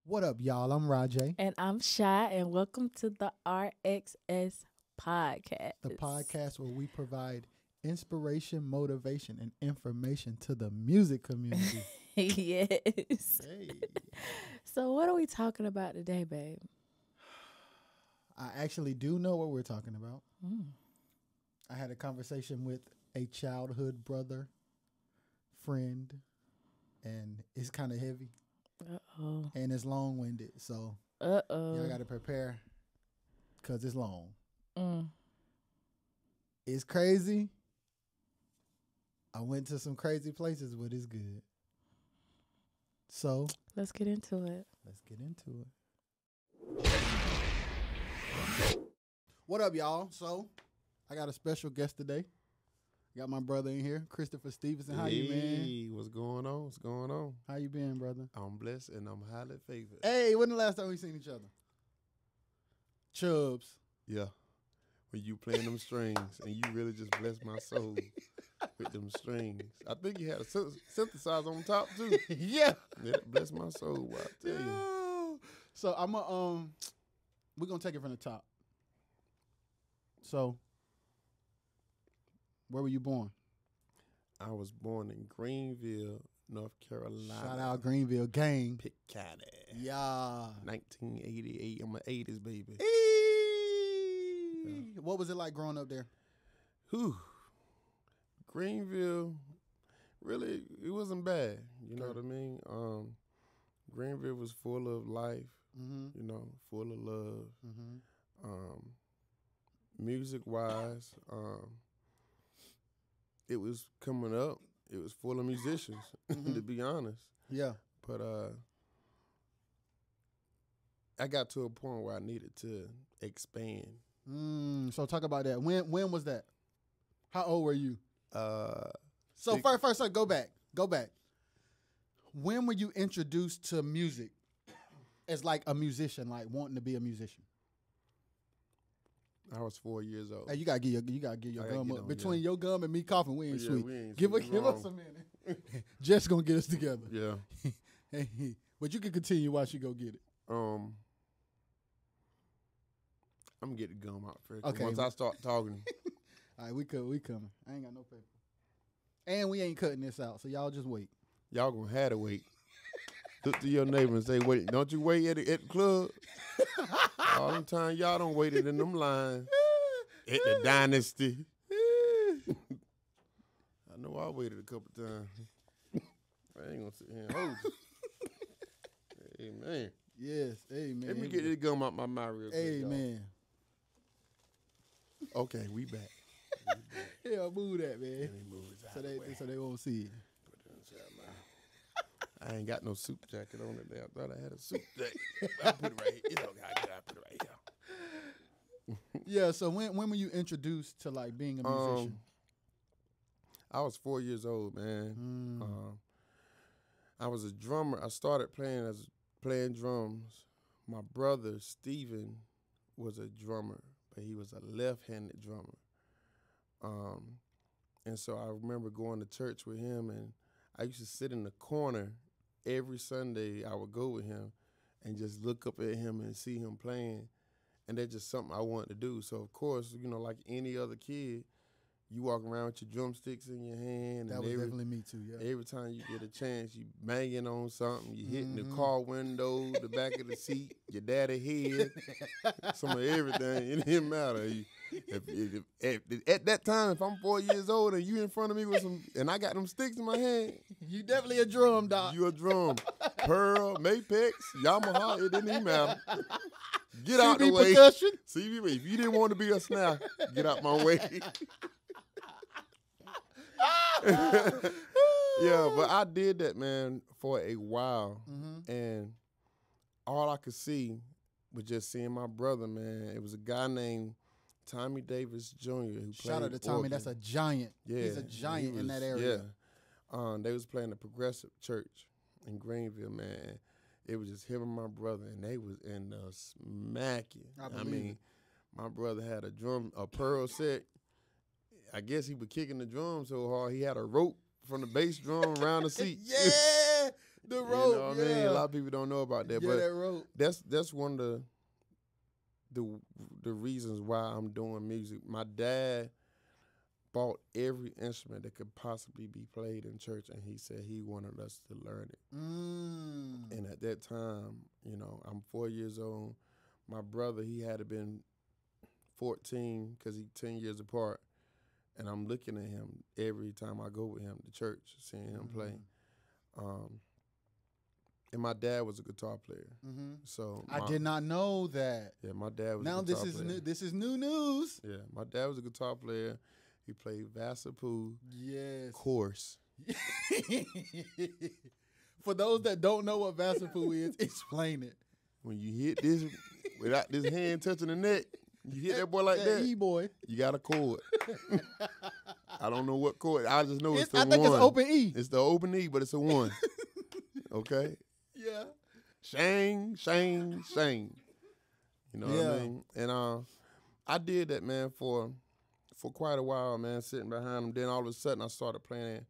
What up, y'all? I'm Rajay, And I'm Shy, and welcome to the RXS podcast. the podcast where we provide inspiration, motivation, and information to the music community. Yes. Hey, So, what are we talking about today, babe? I actually do know what we're talking about. Mm. I had a conversation with a childhood brother, friend, and it's kind of heavy Uh-oh. and it's long-winded. So Uh-oh. y'all got to prepare because it's long. Mm. It's crazy. I went to some crazy places, but it's good. So Let's get into it. let's get into it. What up, y'all? So I got a special guest today. Got my brother in here, Christopher Stephenson. How you, man? Hey, what's going on? What's going on? How you been, brother? I'm blessed and I'm highly favored. Hey, when the last time we seen each other? Chubbs. Yeah. When you playing them strings and you really just bless my soul with them strings. I think you had a synthesizer on top too. Yeah. That bless my soul, boy, I tell you. Yo. So we're gonna take it from the top. So, where were you born? I was born in Greenville, North Carolina. Shout out Greenville gang. Piccadilly. Yeah. 1988. I'm an 80s baby. Eee. What was it like growing up there? Whew. Greenville, really, it wasn't bad. You know what I mean? Greenville was full of life, Mm-hmm. you know, full of love. Mm-hmm. Music-wise, it was coming up. It was full of musicians, to be honest. Yeah. But I got to a point where I needed to expand. So talk about that. When was that? How old were you? So Six- first, go back. When were you introduced to music as like a musician, like wanting to be a musician? I was 4 years old. Hey, you gotta get your I gotta gum get up. on, Between your gum and me coughing, we ain't Yeah, sweet. we ain't Give sweet. us Wrong. a minute. Jess gonna get us together. Yeah. Hey, but you can continue while she go get it. I'm gonna get the gum out first. Okay. Once I start talking, All right, we coming. I ain't got no paper, and we ain't cutting this out, so y'all just wait. y'all gonna have to wait. Look to your neighbor and say, "Wait, don't you wait at the club?" All the time y'all don't waited in them lines at the Dynasty. I know I waited a couple times. I ain't gonna sit here and hold you. Amen. Yes, amen. Let me get this gum out my mouth real quick. y'all. Amen. Okay, we back. Yeah, move that, man. Let me move this out So the way. they won't see it. Put it inside my- I ain't got no suit jacket on it there. I thought I had a suit jacket. I put it right here. It's okay. I put it right here. Yeah. So when were you introduced to like being a musician? I was 4 years old, man. I was a drummer. I started playing drums. My brother Stephen was a drummer, but he was a left-handed drummer. And so I remember going to church with him, and I used to sit in the corner every Sunday. I would go with him and just look up at him and see him playing, and that's just something I wanted to do. So of course, you know, like any other kid, you walk around with your drumsticks in your hand. That and was definitely me too. Yeah. every time you get a chance, you banging on something, you hitting the car window, the back of the seat, your daddy head, some of everything. It didn't matter. At that time, if I'm 4 years old and you in front of me with and I got them sticks in my hand, You definitely a drum dog. you a drum. Pearl, Mapex, Yamaha, it didn't even matter. Get out the CB way. percussion. CB, if you didn't want to be a snare, get out my way. Yeah, but I did that, man, for a while. And all I could see was just seeing my brother, man. It was a guy named Tommy Davis Jr. who played Shout out to Tommy. organ. That's a giant. Yeah, He's a he giant in that was- area. Yeah. They was playing a progressive church in Greenville, man. It was just him and my brother, and they was in the smacking. I I believe mean, it. my brother had a pearl set. I guess he was kicking the drum so hard he had a rope from the bass drum around the seat. Yeah. The rope, You know what I mean? yeah. A lot of people don't know about that, Yeah, but that rope. that's one of the reasons why I'm doing music. My dad bought every instrument that could possibly be played in church, and he said he wanted us to learn it. And at that time, you know, I'm 4 years old. My brother, he had to been 14 because he 10 years apart, and I'm looking at him every time I go with him to church, seeing him play. And my dad was a guitar player, so I did not know that. Yeah, my dad was. Now a guitar this is player. new. This is new news. Yeah, my dad was a guitar player. He played Vassapoo. Yes. Course. For those that don't know what Vassapoo is, explain it. When you hit this without this hand touching the neck, you hit that boy like that. E-boy. You got a chord. I don't know what chord. I just know it's the I one. think it's open E. It's the open E, but it's a one. Okay. Yeah. Shang, shang, shang. You know what I mean? And I did that, man, for quite a while, man, sitting behind him. Then all of a sudden I started playing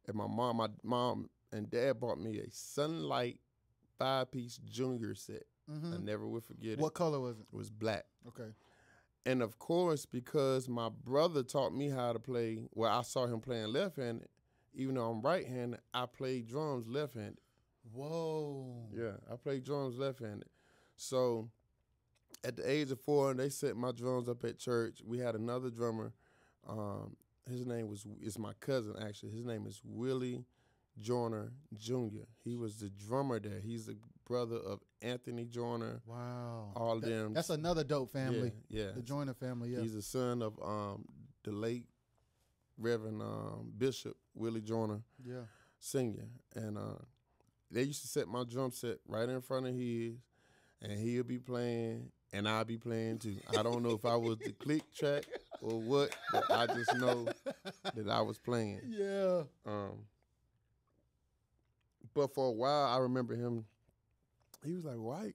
at my mom and dad bought me a Sunlight 5-piece junior set. I never will forget it. What color was it? It was black. Okay. And of course, because my brother taught me how to play, well, I saw him playing left-handed. Even though I'm right-handed, I played drums left-handed. Whoa. Yeah, I played drums left-handed. So at the age of 4, they set my drums up at church. We had another drummer. His name it's my cousin, actually. His name is Willie Joyner Jr. He was the drummer there. He's the brother of Anthony Joyner. Wow. All of them. That's another dope family. Yeah. The Joyner family, yeah. He's the son of the late Reverend Bishop Willie Joyner Sr. And they used to set my drum set right in front of his, and he'll be playing, and I'll be playing too. I don't know if I was the click track or what, but I just know that I was playing. Yeah. But for a while, I remember him. He was like, why?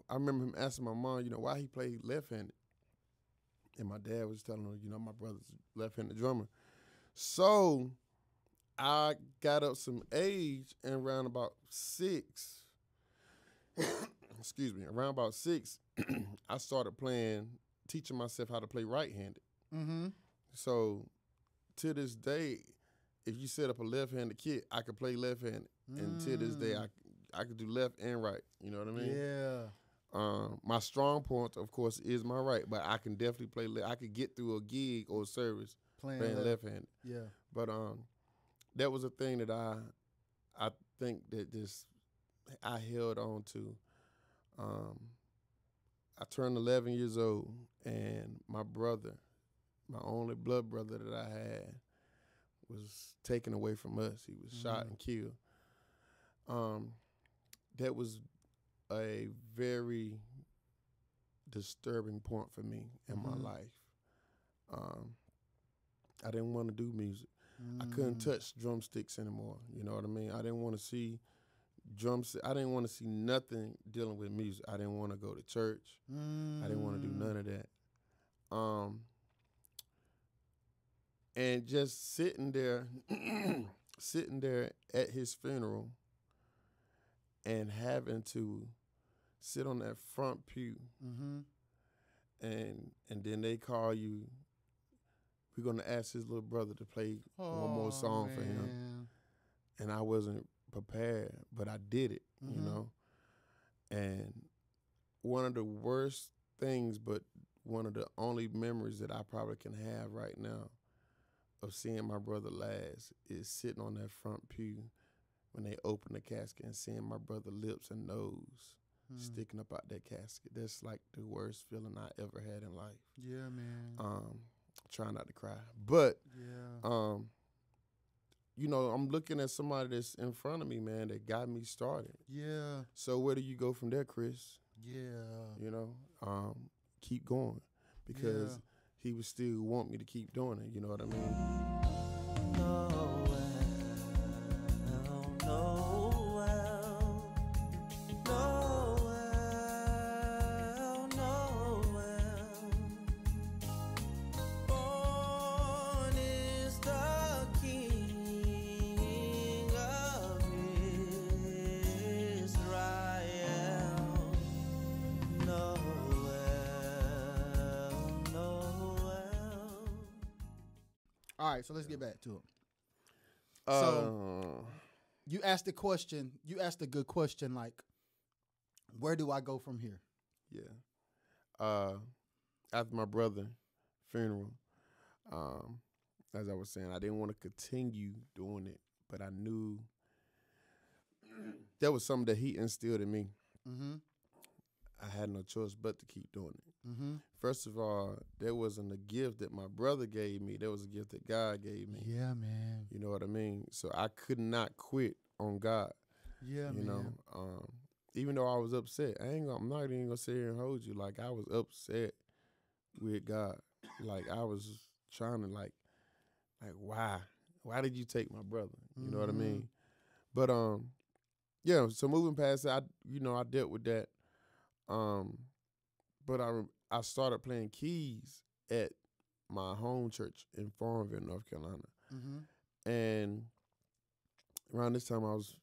I remember him asking my mom, you know, why he played left-handed. And my dad was telling him, you know, my brother's a left-handed drummer. So I got up some age, and around about 6, around about 6, I started teaching myself how to play right-handed. So to this day, if you set up a left-handed kit, I could play left-handed. And to this day, I could do left and right. You know what I mean? Yeah. My strong point, of course, is my right, but I can definitely play left. I could get through a gig or a service playing left-handed. Yeah. But that was a thing that I think that I held on to. I turned 11 years old, and my brother, my only blood brother that I had, was taken away from us. He was shot and killed. That was a very disturbing point for me in my life. I didn't want to do music. I couldn't touch drumsticks anymore. You know what I mean? I didn't want to see I didn't want to see nothing dealing with music. I didn't want to go to church. I didn't want to do none of that. And just sitting there at his funeral and having to sit on that front pew, and then they call you, we're going to ask his little brother to play one more song for him. And I wasn't prepared, but I did it, you know. And one of the worst things, but one of the only memories that I probably can have right now of seeing my brother last is sitting on that front pew when they open the casket and seeing my brother lips and nose sticking up out that casket. That's like the worst feeling I ever had in life. Yeah, man. Try not to cry. But, you know, I'm looking at somebody that's in front of me, man, that got me started. Yeah. So where do you go from there, Chris? Yeah. You know, keep going, because he would still want me to keep doing it. You know what I mean? All right, so let's get back to it. So you asked the question. You asked a good question, like, where do I go from here? Yeah. After my brother's funeral, as I was saying, I didn't want to continue doing it, but I knew that was something that he instilled in me. Mm-hmm. I had no choice but to keep doing it. Mm-hmm. First of all, there wasn't a gift that my brother gave me. There was a gift that God gave me. Yeah, man. You know what I mean? So I could not quit on God. Yeah, You man. know, even though I was upset, I'm not even gonna sit here and hold you. Like, I was upset with God. Like, I was trying to like why did you take my brother? You know what I mean? But yeah. So moving past that, I dealt with that. But I started playing keys at my home church in Farmville, North Carolina. Mm-hmm. And around this time I was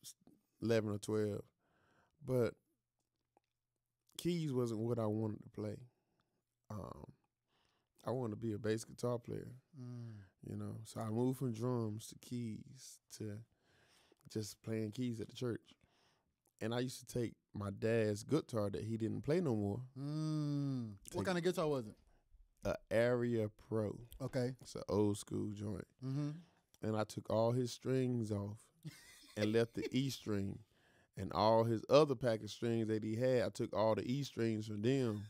11 or 12. But keys wasn't what I wanted to play. I wanted to be a bass guitar player, you know. So I moved from drums to keys to just playing keys at the church. And I used to take my dad's guitar that he didn't play no more. What kind of guitar was it? A Area Pro. Okay. It's an old school joint. Mm-hmm. And I took all his strings off and left the E string. And all his other pack of strings that he had, I took all the E strings from them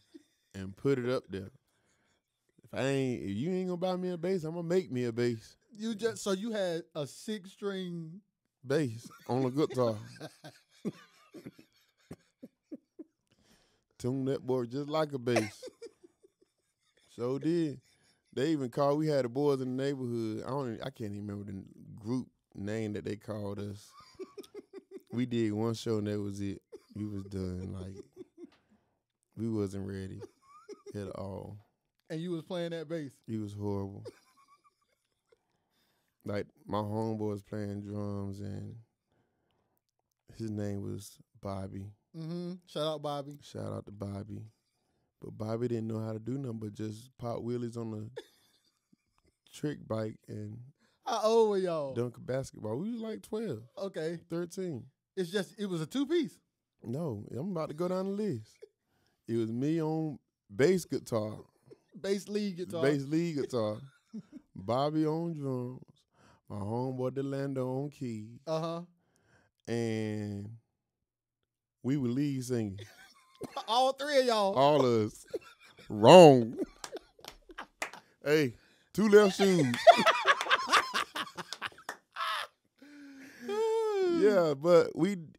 and put it up there. If you ain't gonna buy me a bass, I'm gonna make me a bass. So you had a 6-string bass on a guitar. Tune that boy just like a bass. So did. They even called. We had the boys in the neighborhood. I can't even remember the group name that they called us. We did one show and that was it. We was done. Like, we wasn't ready at all. And you was playing that bass. He was horrible. Like, my homeboy was playing drums and his name was Bobby. Mm-hmm. Shout out Bobby. Shout out to Bobby. But Bobby didn't know how to do nothing but just pop wheelies on the trick bike and how old were y'all? dunk a basketball. We was like 12. Okay. 13. It was a 2-piece. No, I'm about to go down the list. It was me on bass guitar. Bass lead guitar. Bass lead guitar. Bobby on drums. My homeboy Delando on keys. Uh-huh. And we were lead singing. All three of y'all. All of us. Wrong. Hey, 2 left shoes. Yeah, but when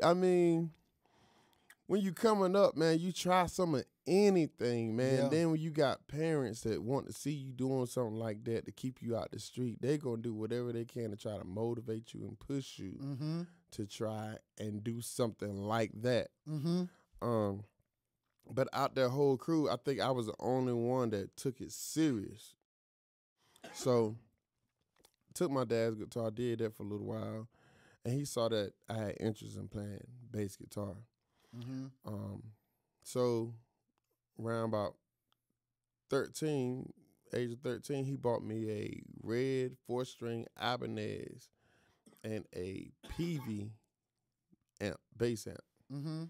you coming up, man, you try some of anything, man. Yeah. Then when you got parents that want to see you doing something like that to keep you out the street, they going to do whatever they can to try to motivate you and push you to try and do something like that. Mm-hmm. But out their whole crew, I think I was the only one that took it serious. So, took my dad's guitar, did that for a little while, and he saw that I had interest in playing bass guitar. Mm-hmm. So, around about age of 13, he bought me a red 4-string Ibanez and a PV amp, bass amp. Mm-hmm.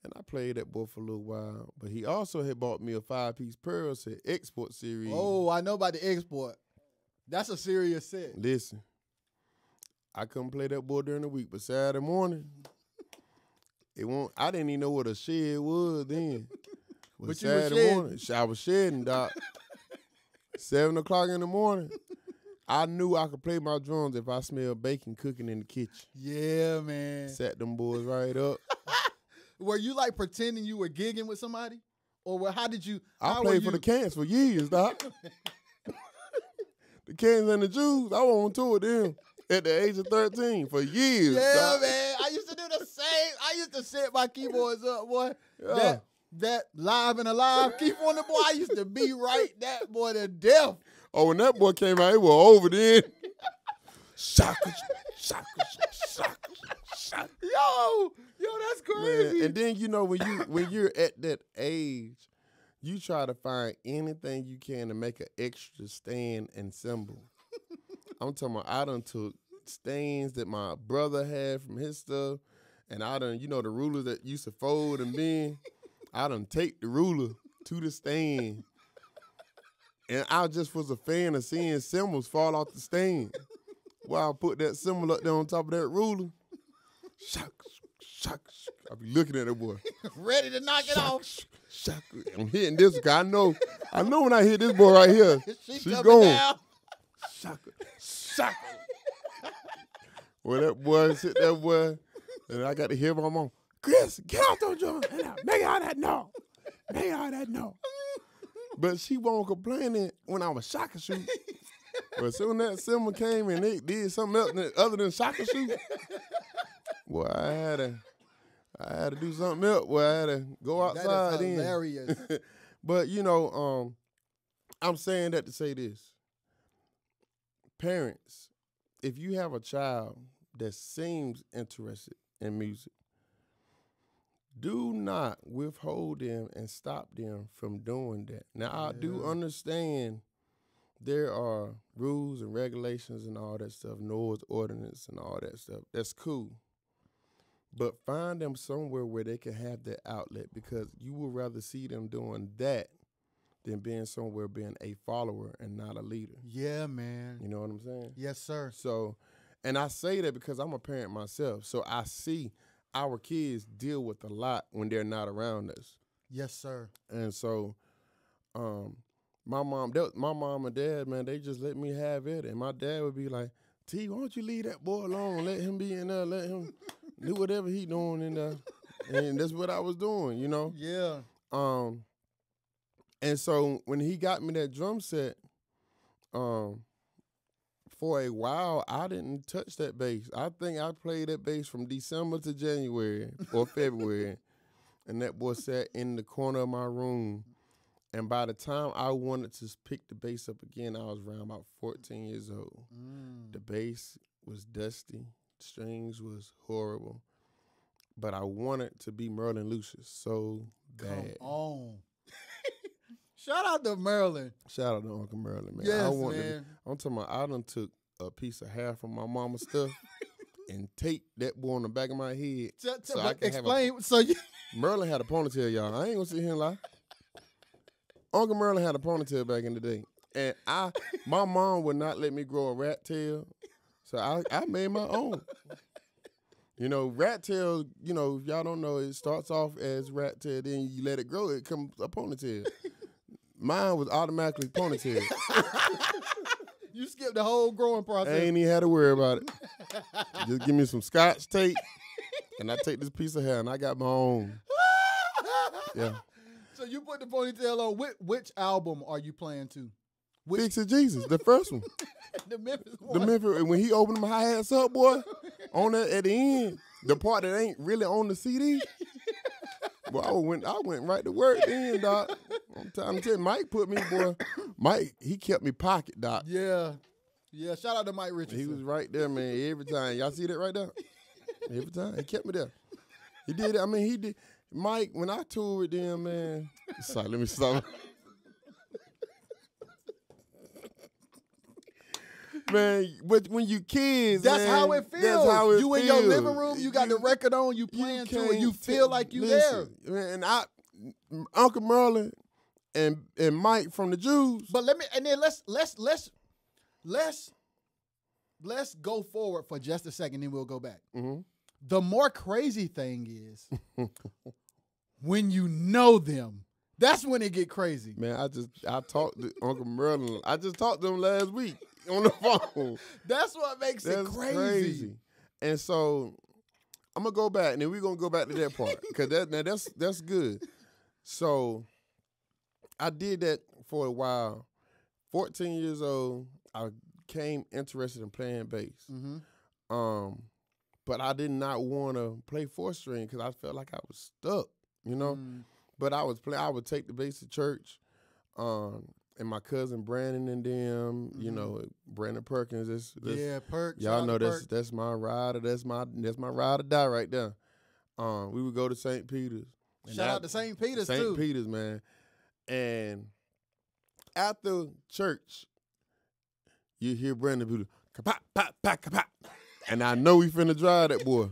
And I played that boy for a little while. But he also had bought me a 5-piece Pearl set, Export Series. Oh, I know about the Export. That's a serious set. Listen, I couldn't play that boy during the week, but Saturday morning, I didn't even know what a shed was then. But Saturday morning, I was shedding, Doc. 7 o'clock in the morning, I knew I could play my drums if I smelled bacon cooking in the kitchen. Yeah, man. Sat them boys right up. Were you like pretending you were gigging with somebody? Or how did you? I played for the Cans for years, Doc. The Cans and the Jews, I was on tour with them at the age of 13 for years. Yeah, Doc. man. I used to do the same. I used to set my keyboards up, boy. Yeah. That Live and Alive keyboard, boy, I used to be right that boy to death. Oh, when that boy came out, it was over then. Shaka, shaka, shaka, shaka. Yo, that's crazy. Man, and then when you're at that age, you try to find anything you can to make an extra stand and symbol. I'm talking about I done took stains that my brother had from his stuff, and I done, the rulers that used to fold and bend, I done take the ruler to the stand. And I just was a fan of seeing symbols fall off the stand. While I put that symbol up there on top of that ruler, shock, shock. I be looking at that boy. Ready to knock it off. Shock. I'm hitting this guy. I know when I hit this boy right here, She's she coming going. down. Shock. Shock. Well, that boy sit there, boy, and I got to hear my mom, Chris, get out those drums. Make all that no. Make all that no. But she wasn't complaining when I was shot and shoot. But soon that symbol came and they did something else other than shot and shoot. Boy, I had to do something else. Boy, I had to go outside. That is hilarious. But I'm saying that to say this. Parents, if you have a child that seems interested in music, do not withhold them and stop them from doing that. Now, I do understand there are rules and regulations and all that stuff, noise ordinance and all that stuff. That's cool. But find them somewhere where they can have that outlet, because you would rather see them doing that than being somewhere being a follower and not a leader. Yeah, man. You know what I'm saying? Yes, sir. So, and I say that because I'm a parent myself. So I see our kids deal with a lot when they're not around us. Yes, sir. And so, my mom and dad, man, they just let me have it. And my dad would be like, T, why don't you leave that boy alone? Let him be in there. Let him do whatever he doing in there. And that's what I was doing, Yeah. And so when he got me that drum set, for a while, I didn't touch that bass. I think I played that bass from December to January or February. And that boy sat in the corner of my room. And by the time I wanted to pick the bass up again, I was around about 14 years old. The bass was dusty. Strings was horrible. But I wanted to be Merlin Lucius so bad. Come on. Shout out to Merlin. Shout out to Uncle Merlin, man. Yes, man. I'm talking about I done took a piece of hair from my mama's stuff and taped that boy on the back of my head. So I can explain. So you Merlin had a ponytail, y'all. I ain't gonna sit here and lie. Uncle Merlin had a ponytail back in the day. And my mom would not let me grow a rat tail. So I made my own. Rat tail, if y'all don't know, it starts off as rat tail, then you let it grow, it comes a ponytail. Mine was automatically ponytail. You skipped the whole growing process. I ain't even had to worry about it. Just give me some Scotch tape, and I take this piece of hair, and I got my own. Yeah. So you put the ponytail on. Which album are you playing to? Fix It Jesus, the first one. The Memphis one. The Memphis, when he opened my hi-hats up, boy, on that at the end, the part that ain't really on the CD. Well, I went right to work then, Doc. I'm trying to tell you, Mike put me, boy. Mike, he kept me pocket, Doc. Yeah. Yeah, shout out to Mike Richardson. He was right there, man, every time. Y'all see that right there? Every time. He kept me there. He did it. I mean, he did. Mike, when I toured with them, man. Sorry, let me stop. Man, but when you kids, that's man, how it feels. That's how it you feels. In your living room, you got the record on, you playing to it, you feel like you there. Man, and Uncle Merlin and Mike from the Jews. But let's go forward for just a second, then we'll go back. Mm-hmm. The more crazy thing is when you know them. That's when it get crazy. Man, I talked to Uncle Merlin. I just talked to him last week on the phone. That's what makes it crazy. And so I'm gonna go back, and then we're gonna go back to that part because that's good. So I did that for a while. 14 years old, I became interested in playing bass. Mm-hmm. But I did not want to play 4-string because I felt like I was stuck, But I would take the bass to church, and my cousin Brandon and them, Brandon Perkins. Perk. Y'all know that's my rider. That's my ride or die right there. We would go to St. Peter's. Shout out to St. Peter's too. St. Peter's, man. And after church, you hear Brandon be kapop, pop, pop, kapop. And I know we finna drive that boy.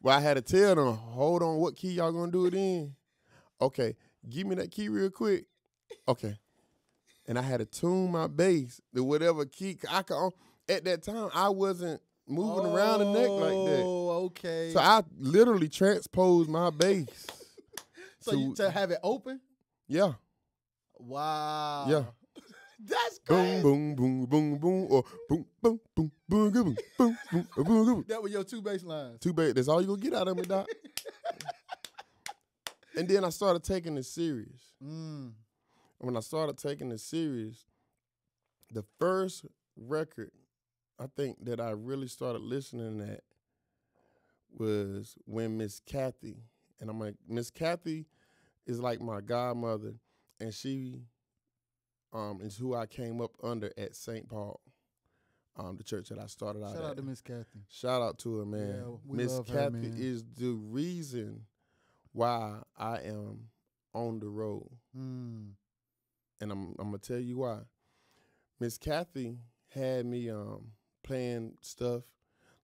Well, I had to tell them, hold on, what key y'all gonna do it in? Okay, give me that key real quick. Okay. And I had to tune my bass to whatever key I could. At that time, I wasn't moving around the neck like that. Oh, okay. So I literally transposed my bass. So to have it open? Yeah. Wow. Yeah. That's crazy. Boom, boom, boom, boom, boom, or boom, boom, boom, boom, boom, boom, boom, boom, boom, boom. That was your 2 bass lines. 2 bass. That's all you gonna get out of me, Doc. And then I started taking it serious. Mm. When I started taking it serious, the first record I think that I really started listening at was when Miss Kathy, and I'm like, Miss Kathy is like my godmother, and she is who I came up under at St. Paul, the church that I started out at. Shout out to Miss Kathy. Shout out to her, man. Yeah, we Miss love her, Kathy man. is the reason why I am on the road. Mm. And I'm gonna tell you why. Miss Kathy had me playing stuff,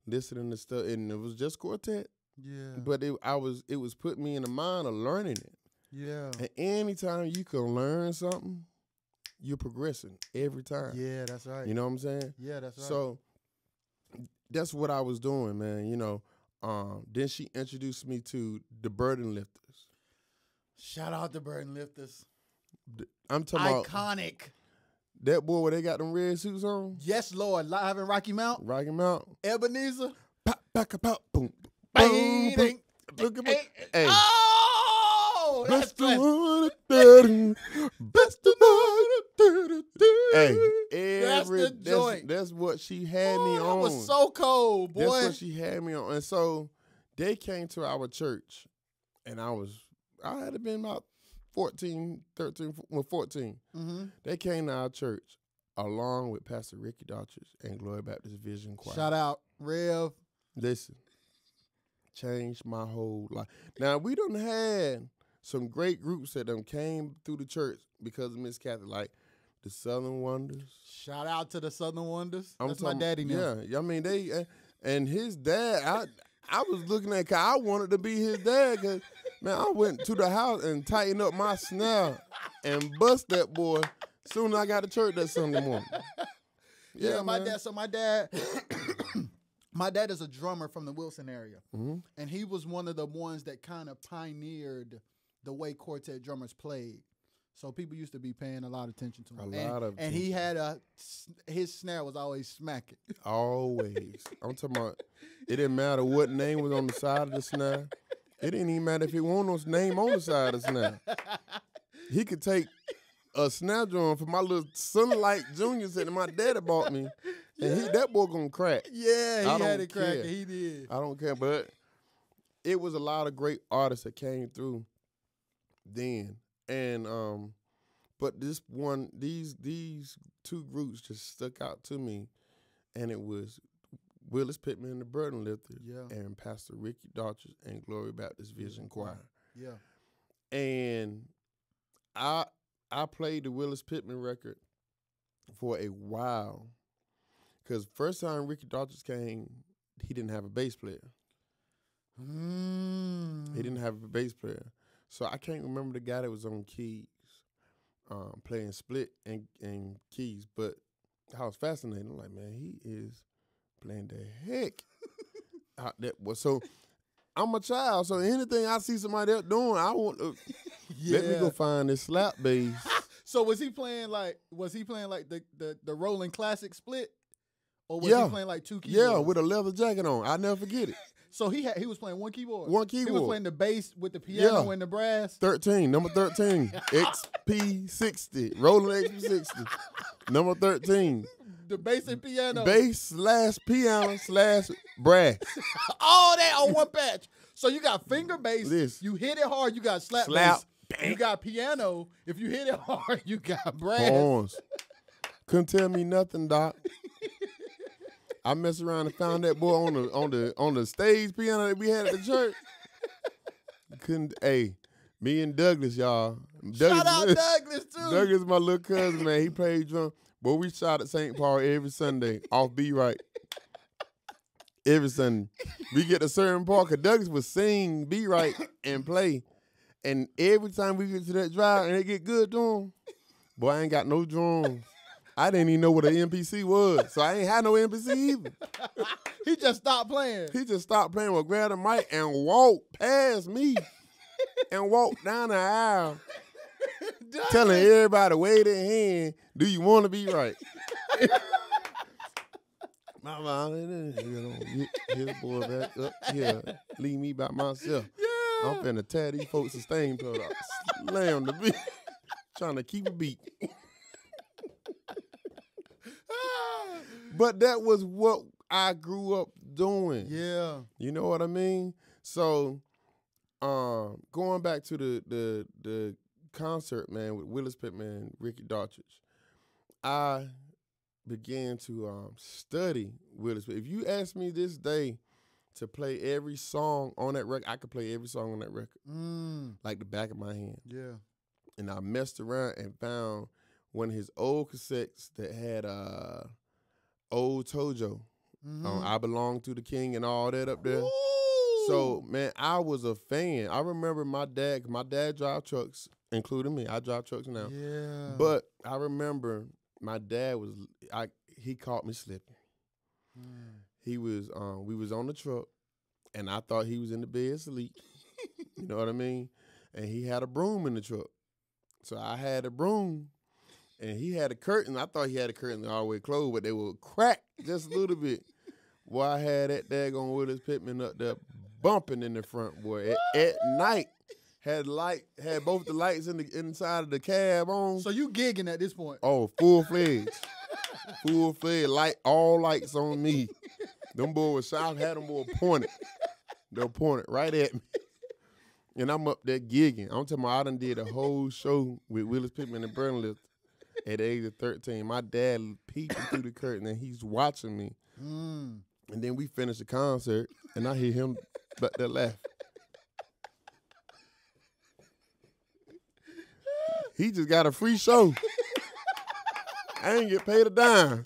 listening to stuff, and it was just quartet. Yeah. But it was putting me in the mind of learning it. Yeah. And anytime you can learn something, you're progressing every time. Yeah, that's right. You know what I'm saying? Yeah, that's right. So that's what I was doing, man. You know. Then she introduced me to the Burden Lifters. Shout out to Burden Lifters. I'm talking about Iconic. that boy where they got them red suits on. Yes, Lord. Live in Rocky Mount. Rocky Mount. Ebenezer. Pop, back, pop, boom. Bang, Boom, ding. boom. Hey. Oh, that's Best of classic. one, best of one. Hey, That's the joint. That's what she had me That on. was so cold, boy. That's what she had me on. And so they came to our church, and I had to been about 14. Mm-hmm. They came to our church along with Pastor Ricky Daughters and Glory Baptist Vision Choir. Shout out, Rev. Listen, changed my whole life. Now, we done had some great groups that done came through the church because of Miss Kathy, like the Southern Wonders. Shout out to the Southern Wonders. I'm That's my talking- daddy now. Yeah, I mean, they, and his dad, I was looking at, cause I wanted to be his dad, cause, man, I went to the house and tightened up my snare and bust that boy soon as I got to church that Sunday morning. Yeah, my man. dad. So my dad, my dad is a drummer from the Wilson area, Mhm. and he was one of the ones that kind of pioneered the way quartet drummers played. So people used to be paying a lot of attention to him. And he had his snare was always smacking. Always. I'm talking about, it didn't matter what name was on the side of the snare. It didn't even matter if it wasn't no name on the side of the snare. He could take a snare drum for my little Sunlight Junior set that my daddy bought me, and that boy gonna crack. Yeah, he I had don't it cracking. care. He did. I don't care, but it was a lot of great artists that came through then. And but these two groups just stuck out to me, and it was Willis Pittman and the Burden Lifters, and Pastor Ricky Daughters and Glory Baptist Vision Choir. Yeah. And I played the Willis Pittman record for a while, because first time Ricky Daughters came, he didn't have a bass player. He didn't have a bass player. So I can't remember the guy that was on keys, playing split and keys. But I was fascinated. I'm like, man, he is playing the heck out that was. So I'm a child. So anything I see somebody else doing, I want to let me go find this slap bass. So was he playing like the Rolling Classic split? Or was he playing like two keyboards? Yeah, with a leather jacket on. I'll never forget it. So he was playing one keyboard. One keyboard. He was playing the bass with the piano and the brass. 13, number 13, XP60, Rolling XP60, number 13. The bass and piano. Bass/piano/brass. All that on one patch. So you got finger bass. Listen. You hit it hard, you got slap bass. You got piano. If you hit it hard, you got brass. Horns. Couldn't tell me nothing, Doc. I messed around and found that boy on the stage piano that we had at the church. Me and Douglas, y'all. Shout out Douglas too. Douglas, my little cousin, man. He played drum. But we shot at St. Paul every Sunday off Be Right. Every Sunday. We get to a certain part, because Douglas would sing Be Right and play. And every time we get to that drive and it get good to him, boy, I ain't got no drums. I didn't even know what an MPC was, so I ain't had no MPC either. He just stopped playing. He just stopped playing, would grab the mic and walk past me and walk down the aisle telling everybody, wave their hand, do you want to be right? My mom, his boy back up here, leave me by myself. Yeah. I'm finna tear these folks' sustain pedal out. Slam the beat, trying to keep a beat. But that was what I grew up doing. Yeah. You know what I mean? So, going back to the concert, man, with Willis Pittman and Ricky Daughtridge, I began to study Willis. If you ask me this day to play every song on that record, I could play every song on that record like the back of my hand. Yeah. And I messed around and found one of his old cassettes that had Old Tojo, I Belong to the King and all that up there. Ooh. So, man, I was a fan. I remember my dad drive trucks, including me. I drive trucks now. Yeah. But I remember my dad he caught me slipping. He was, we was on the truck, and I thought he was in the bed asleep. You know what I mean? And he had a broom in the truck. So I had a broom. And he had a curtain. I thought he had a curtain all the way closed, but they were cracked just a little bit. Boy, I had that daggone Willis Pittman up there bumping in the front, boy. At night, had both the lights inside of the cab on. So you gigging at this point? Oh, full-fledged. Full-fledged, all lights on me. Them boys had them boys pointed. They're pointed right at me. And I'm up there gigging. I'm talking about I done did a whole show with Willis Pittman and Burnley. At the age of 13, my dad peeking through the curtain and he's watching me. And then we finished the concert and I hear him back there laughing. He just got a free show. I ain't get paid a dime.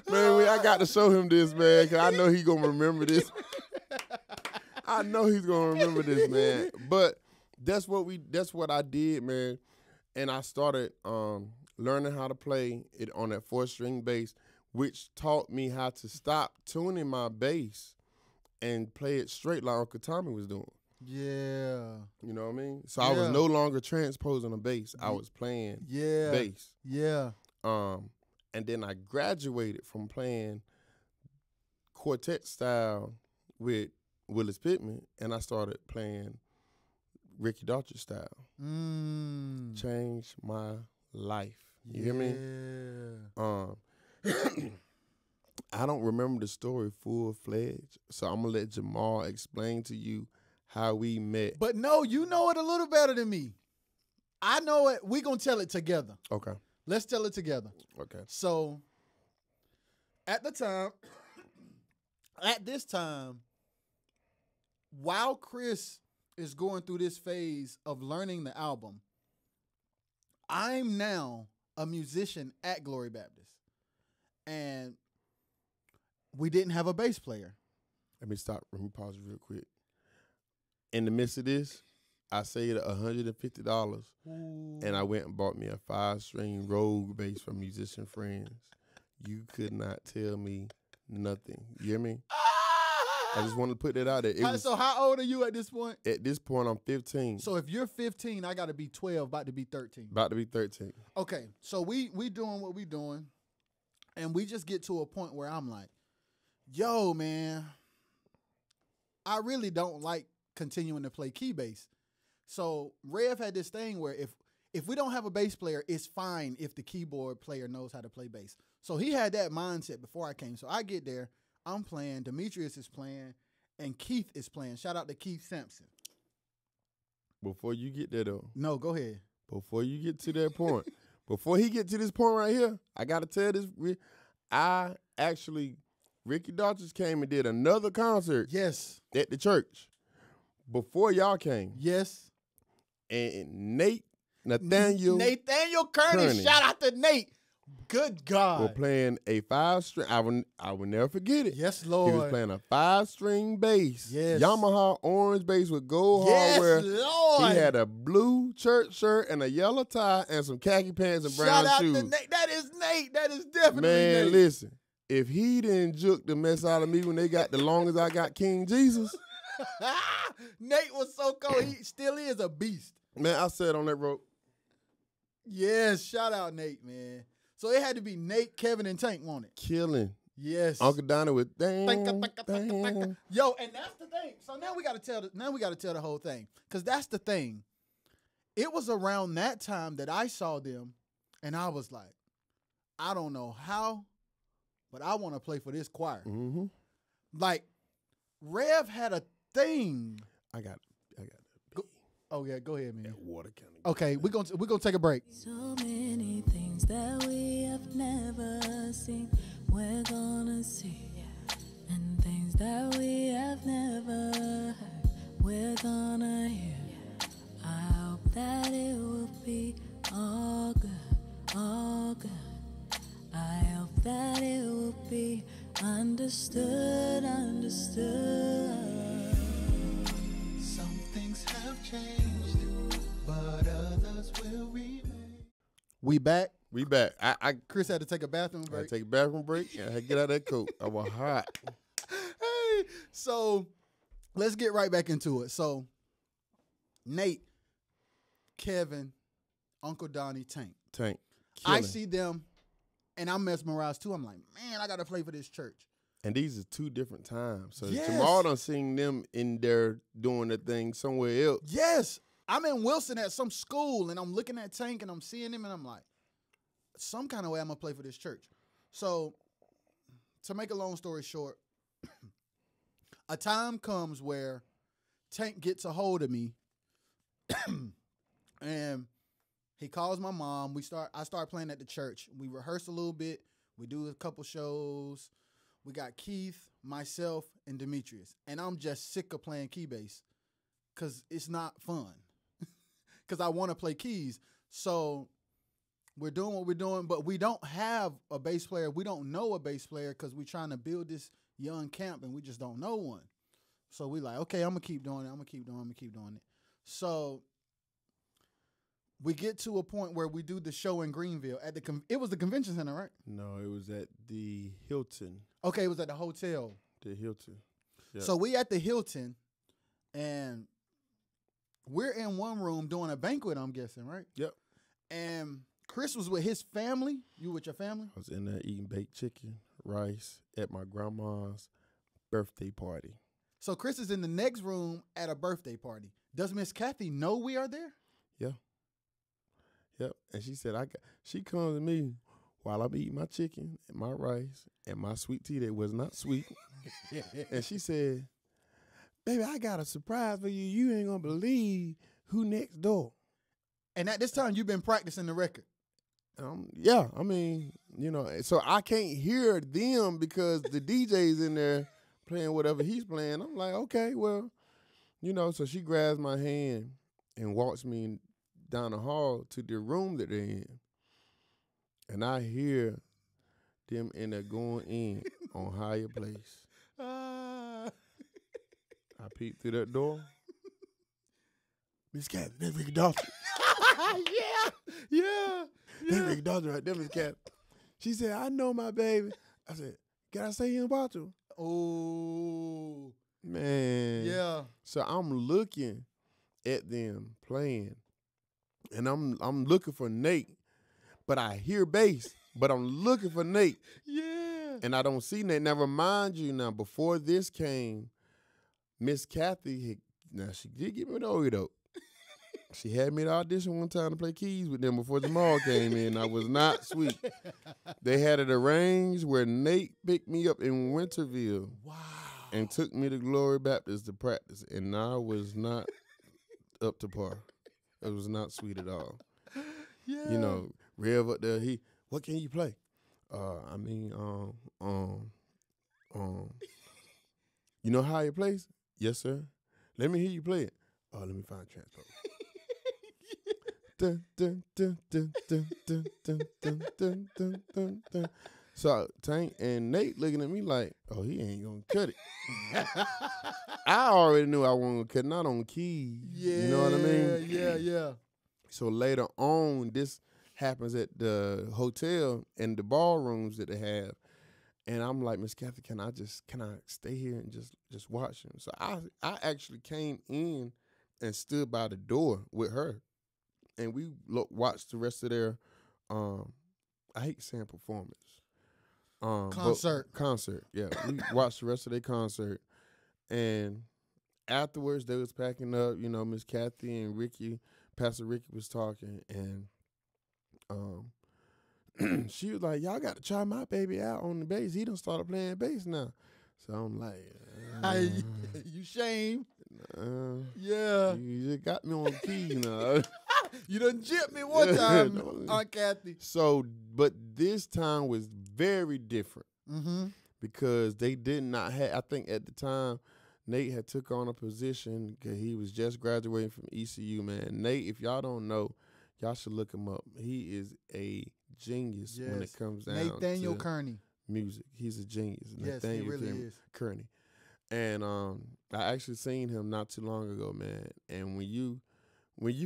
Man, I got to show him this, man, because I know he going to remember this. I know he's gonna remember this, man. But that's what I did, man. And I started learning how to play it on that 4-string bass, which taught me how to stop tuning my bass and play it straight like Uncle Tommy was doing. Yeah. You know what I mean? So I was no longer transposing a bass. I was playing bass. Yeah. And then I graduated from playing quartet style with Willis Pittman, and I started playing Ricky Daughtridge style. Changed my life. You hear me? I don't remember the story full-fledged, so I'm going to let Jamal explain to you how we met. But no, you know it a little better than me. I know it. We're going to tell it together. Okay. Let's tell it together. Okay. So, at this time, while Chris is going through this phase of learning the album, I'm now a musician at Glory Baptist. And we didn't have a bass player. Let me pause real quick. In the midst of this, I saved $150 and I went and bought me a 5-string Rogue bass from musician friends. You could not tell me nothing. You hear me? I just wanted to put that out there. So how old are you at this point? At this point, I'm 15. So if you're 15, I got to be 12, about to be 13. About to be 13. Okay, so we doing what we doing, and we just get to a point where I'm like, yo, man, I really don't like continuing to play key bass. So Rev had this thing where if we don't have a bass player, it's fine if the keyboard player knows how to play bass. So he had that mindset before I came. So I get there. I'm playing, Demetrius is playing, and Keith is playing. Shout out to Keith Sampson. Before you get there, though. No, go ahead. Before you get to that point. Before he get to this point right here, I got to tell this. Ricky Daughtridge came and did another concert. Yes. At the church. Before y'all came. Yes. and Nathaniel Kearney. Shout out to Nate. Good God. Were playing a 5-string. I will never forget it. Yes, Lord. He was playing a 5-string bass. Yes. Yamaha orange bass with gold hardware. Lord. He had a blue church shirt and a yellow tie and some khaki pants and brown shoes. Shout out to Nate. That is Nate. That is definitely Nate. Man, listen. If he didn't juke the mess out of me when they got the long as I got King Jesus. Nate was so cold. He still is a beast. Man, I sat on that rope. Yes, shout out Nate, man. So it had to be Nate, Kevin, and Tank, wasn't it? Killing. Yes. Uncle Donnie with dang. Yo, and that's the thing. So now we gotta tell the whole thing. Because that's the thing. It was around that time that I saw them, and I was like, I don't know how, but I want to play for this choir. Mm-hmm. Like, Rev had a thing. I got Oh yeah, go ahead, man. that water kind of. Okay, we're gonna take a break. So many things that we have never seen, we're gonna see. And things that we have never heard, we're gonna hear. I hope that it will be all good, all good. I hope that it will be understood. Some things have changed, but others will remain. We back. Chris had to take a bathroom I break. take a bathroom break and I had to get out of that coat. I was hot. Hey, so let's get right back into it. So Nate, Kevin, Uncle Donnie, Tank. Killing. I see them, and I'm mesmerized too. I'm like, man, I got to play for this church. And these are 2 different times. So Yes. Jamal done seen them in there doing the thing somewhere else. Yes, I'm in Wilson at some school, and I'm looking at Tank, and I'm seeing him, and I'm like, some kind of way I'm going to play for this church. So to make a long story short, a time comes where Tank gets a hold of me, and he calls my mom. I start playing at the church. We rehearse a little bit. We do a couple shows. We got Keith, myself, and Demetrius. And I'm just sick of playing key bass because it's not fun. Because I want to play keys. So we're doing what we're doing, but we don't have a bass player. We don't know a bass player because we're trying to build this young camp, and we just don't know one. So we like, okay, I'm going to keep doing it. So we get to a point where we do the show in Greenville. It was the convention center, right? No, it was at the Hilton. Okay, it was at the hotel. The Hilton. Yep. So we at the Hilton, and we're in one room doing a banquet, I'm guessing, right? Yep. And Chris was with his family. You with your family? I was in there eating baked chicken, rice at my grandma's birthday party. So Chris is in the next room at a birthday party. Does Miss Kathy know we are there? Yeah. Yep. And she said, she comes to me while I'm eating my chicken and my rice and my sweet tea that was not sweet. And she said, baby, I got a surprise for you. You ain't going to believe who next door. And at this time, you've been practicing the record. Yeah. I mean, so I can't hear them because the DJ's in there playing whatever he's playing. I'm like, okay, well, so she grabs my hand and walks me down the hall to the room that they're in. And I hear them in there going in on Higher Place. I peeped through that door. Miss Cat, that's Ricky Dawson. Yeah. That's Ricky Dawson right there, Miss Cat. She said, I know my baby. I said, can I say anything about you? Oh. Man. Yeah. So I'm looking at them playing. And I'm looking for Nate, but I hear bass, but I'm looking for Nate. Yeah. And I don't see Nate. Now, remind you now, before this came, Miss Kathy, she did give me the okie doke. She had me at audition one time to play keys with them before Jamal came in. I was not sweet. They had it arranged where Nate picked me up in Winterville. Wow. And took me to Glory Baptist to practice. And I was not up to par. It was not sweet at all. Yeah. Rev up there, what can you play? You know Higher Place? Yes, sir. Let me hear you play it. Oh, let me find transport. dun, dun, dun, dun, dun, dun, dun, dun, dun, dun, dun, dun. So Tank and Nate looking at me like, oh, he ain't gonna cut it. I already knew I wasn't gonna cut, not on keys. Yeah, you know what I mean? Yeah. So later on, this happens at the hotel and the ballrooms that they have. And I'm like, Miss Kathy, can I stay here and just watch him? So I actually came in and stood by the door with her, and we watched the rest of their, I hate saying performance, concert. Yeah, we watched the rest of their concert, and afterwards they was packing up. You know, Miss Kathy and Ricky, Pastor Ricky was talking, and she was like, y'all got to try my baby out on the bass. He done started playing bass now. So I'm like, you shame. Yeah. You just got me on key now. You done gypped me one time, Aunt Kathy. So, but this time was very different. Mm-hmm. Because they did not have, I think at the time, Nate had took on a position because he was just graduating from ECU, man. Nate, if y'all don't know, y'all should look him up. He is a genius when it comes down Nathaniel to Kearney. Music. He's a genius. Yes, Nathaniel he really is. Kearney. And I actually seen him not too long ago, man. And when you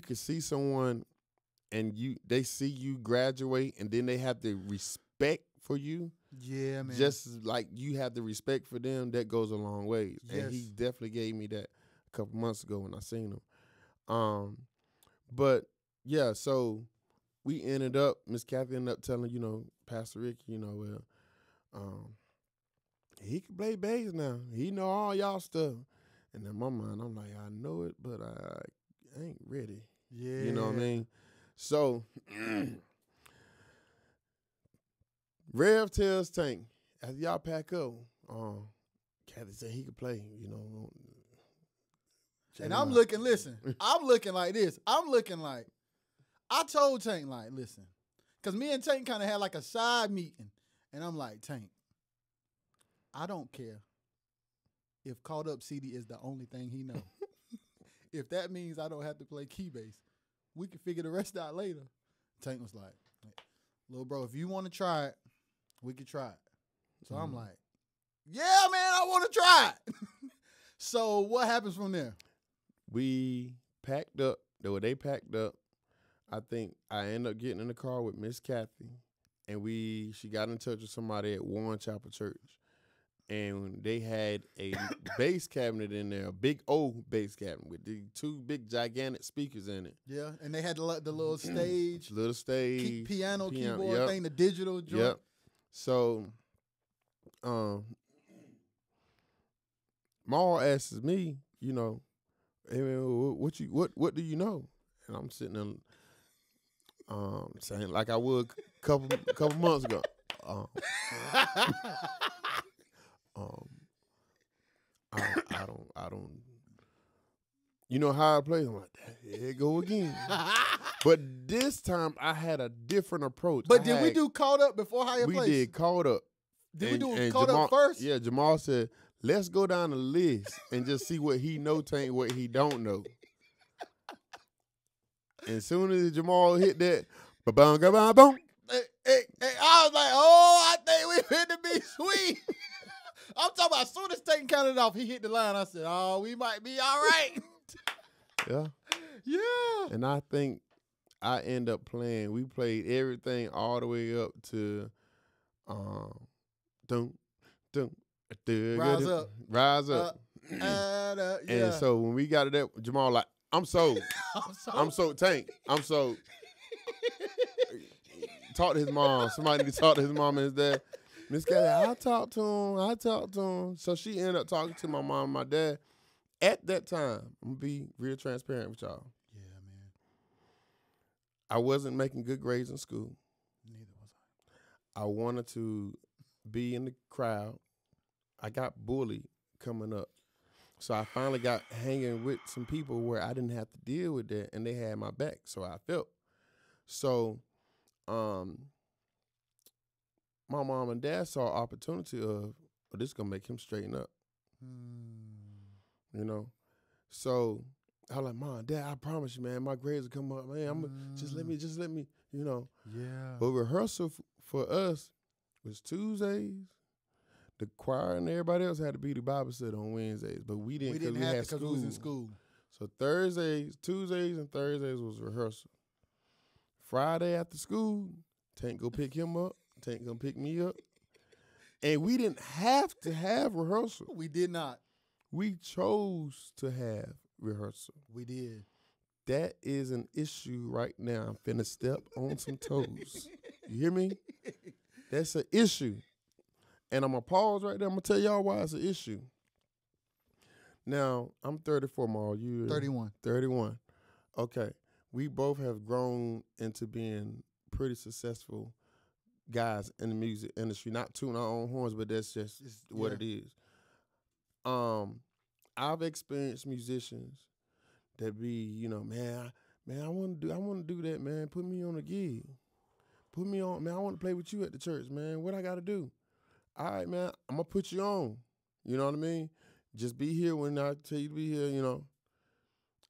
can see someone and they see you graduate and then they have the respect for you. Yeah, man. Just like you have the respect for them, that goes a long ways. Yes. And he definitely gave me that a couple months ago when I seen him. But yeah, so we ended up, Miss Kathy ended up telling, Pastor Rick, he can play bass now. He know all y'all stuff. And in my mind, I'm like, I know it, but I ain't ready. Yeah. You know what I mean? So Rev tells Tank, as y'all pack up, Kathy said he could play, And I'm looking like this. I told Tank, like, listen, because me and Tank kind of had like a side meeting. And I'm like, Tank, I don't care if Caught Up CD is the only thing he know. If that means I don't have to play key bass, we can figure the rest out later. Tank was like, little bro, if you want to try it, we can try it. So I'm like, yeah, man, I want to try it. So what happens from there? We packed up. They packed up. I think I ended up getting in the car with Miss Kathy, and she got in touch with somebody at Warren Chapel Church, and they had a bass cabinet in there, a big old bass cabinet with the two big gigantic speakers in it. Yeah, and they had the little stage, piano keyboard thing, the digital joint. Yep. So, Maul asks me, hey man, what do you know? And I'm sitting there, saying like I would couple months ago. I don't. You know how I play? I'm like, here it go again. But this time I had a different approach. But did we do Caught Up before Higher Place? We did Caught Up. Did we do Caught Up first? Yeah, Jamal said, let's go down the list and just see what he know, Tank, what he don't know. And as soon as Jamal hit that, ba-bum, ba-bum, hey, I was like, oh, I think we finna be sweet. I'm talking about as soon as Tank counted off, he hit the line. I said, oh, we might be all right. Yeah. Yeah. And I think I end up playing. We played everything all the way up to Rise Up. Yeah. And so when we got to that, Jamal like, I'm sold. I'm sold. Tank. I'm sold. Talk to his mom. Somebody need to talk to his mom and his dad. Miss Kathy, I talked to him. So she ended up talking to my mom and my dad. At that time, I'm going to be real transparent with y'all. Yeah, man. I wasn't making good grades in school. Neither was I. I wanted to be in the crowd. I got bullied coming up. So I finally got hanging with some people where I didn't have to deal with that, and they had my back, so I felt. So my mom and dad saw an opportunity of, this is going to make him straighten up. So I was like, Mom, Dad, I promise you, man, my grades will come up. Man, just let me, you know. Yeah. But rehearsal for us was Tuesdays. The choir and everybody else had to be the Bible study on Wednesdays, but we didn't because we had school. We was in school. So Tuesdays and Thursdays was rehearsal. Friday after school, Tank go pick him up. Tank gonna pick me up. And we didn't have to have rehearsal. We did not. We chose to have rehearsal. We did. That is an issue right now. I'm finna step on some toes. You hear me? That's an issue. And I'm going to pause right there. I'm going to tell y'all why it's an issue. Now, I'm 34, Maul. You 31. 31. Okay. We both have grown into being pretty successful guys in the music industry. Not tooting our own horns, but that's just what it is. I've experienced musicians that be, you know, man, I want to do that, man. Put me on a gig. Put me on, man. I want to play with you at the church, man. What I got to do? All right, man, I'm going to put you on. You know what I mean? Just be here when I tell you to be here, you know.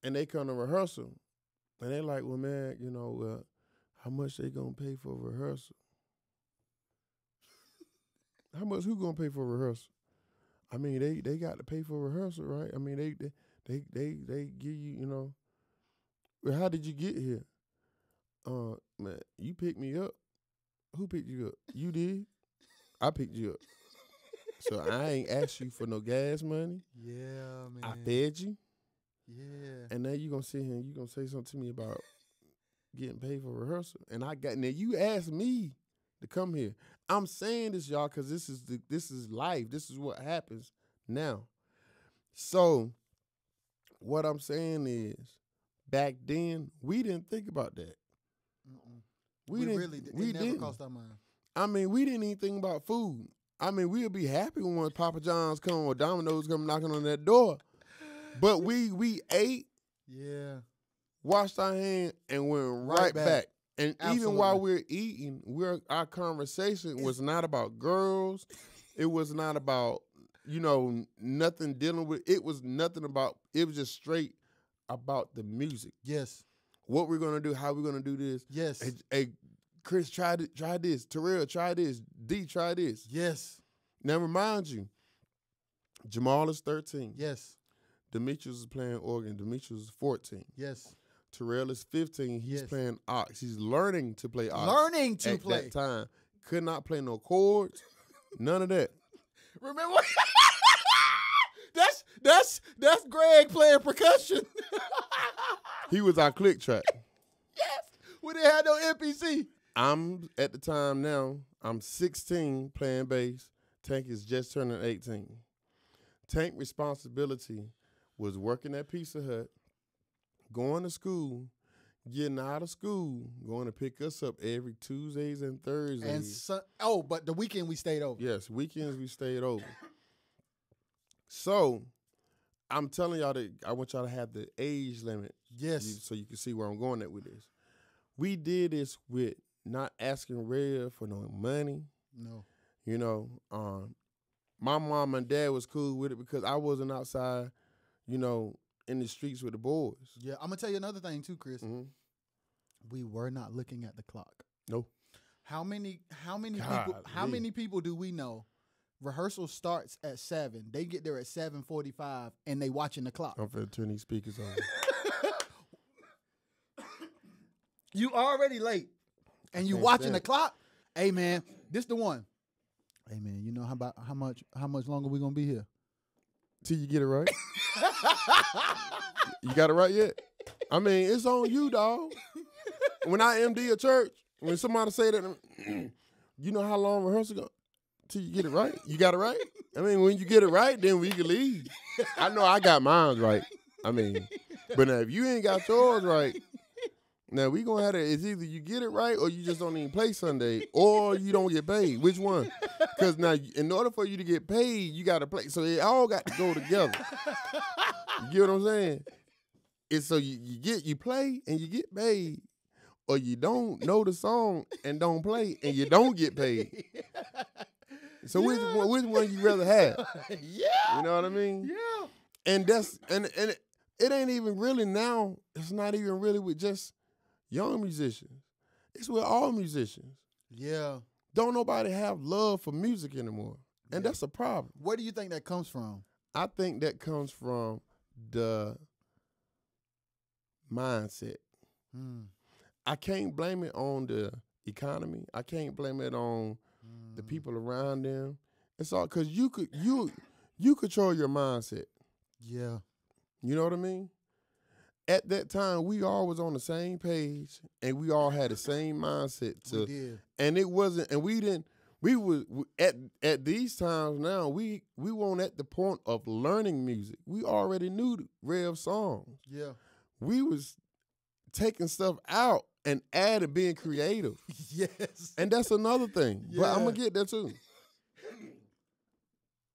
And they come to rehearsal. And they like, well, man, you know, how much they going to pay for rehearsal? How much who going to pay for rehearsal? I mean, they got to pay for rehearsal, right? I mean, they give you, you know. Well, how did you get here? Man, you picked me up. Who picked you up? You did. I picked you up. So I ain't asked you for no gas money. Yeah, man. I fed you. Yeah. And now you gonna sit here and you gonna say something to me about getting paid for rehearsal. And now you asked me to come here. I'm saying this, y'all, because this is life. This is what happens now. So what I'm saying is, back then we didn't think about that. We didn't. We never didn't. crossed our mind. I mean, we didn't even think about food. I mean, we'd be happy when Papa John's come or Domino's come knocking on that door. But we ate, washed our hands, and went right back. And Absolutely. Even while we're eating, our conversation was not about girls. It was not about, you know, nothing dealing with. It was nothing about. It was just straight about the music. Yes. What we're gonna do, how we're gonna do this. Yes. Hey, Chris, try this. Terrell, try this. D, try this. Yes. Now remind you, Jamal is 13. Yes. Demetrius is playing organ. Demetrius is 14. Yes. Terrell is 15. He's playing ox. He's learning to play ox. At that time. Could not play no chords. None of that. Remember? That's Greg playing percussion. He was our click track. Yes. We didn't have no NPC. I'm, at the time now, I'm 16 playing bass. Tank is just turning 18. Tank responsibility was working at Pizza Hut, going to school, getting out of school, going to pick us up every Tuesdays and Thursdays. And but the weekend we stayed over. Yes, weekends we stayed over. So, I'm telling y'all that I want y'all to have the age limit. Yes. So you can see where I'm going at with this. We did this with not asking Red for no money. No. You know, my mom and dad was cool with it because I wasn't outside, you know, in the streets with the boys. Yeah, I'm gonna tell you another thing too, Chris. Mm-hmm. We were not looking at the clock. No. How many people do we know? Rehearsal starts at 7. They get there at 7:45 and they watching the clock. I'm finna turn these speakers on. You already late. And you watching the clock. Hey man, this the one. Hey man, you know how much longer we gonna be here? Till you get it right. You got it right yet? I mean, it's on you, dog. When I MD a church, when somebody say that, you know how long rehearsal go? Till you get it right. You got it right? I mean, when you get it right, then we can leave. I know I got mine right. I mean, but now if you ain't got yours right, now we gonna have to, it's either you get it right or you just don't even play Sunday or you don't get paid. Which one? Because now in order for you to get paid, you got to play. So it all got to go together. You get what I'm saying? It's so you play and you get paid, or you don't know the song and don't play and you don't get paid. So which one you rather have? Yeah. You know what I mean? Yeah. And that's and it ain't even really now. It's not even really with just young musicians. It's with all musicians. Yeah. Don't nobody have love for music anymore. And that's a problem. Where do you think that comes from? I think that comes from the mindset. I can't blame it on the economy. I can't blame it on the people around them. It's all because you control your mindset. Yeah. You know what I mean? At that time, we all was on the same page, and we all had the same mindset. We did. And it wasn't, and we didn't. We were at these times now. We weren't at the point of learning music. We already knew the Rev songs. Yeah. We was taking stuff out and adding, being creative. Yes. And that's another thing. Yeah. But I'm gonna get there too.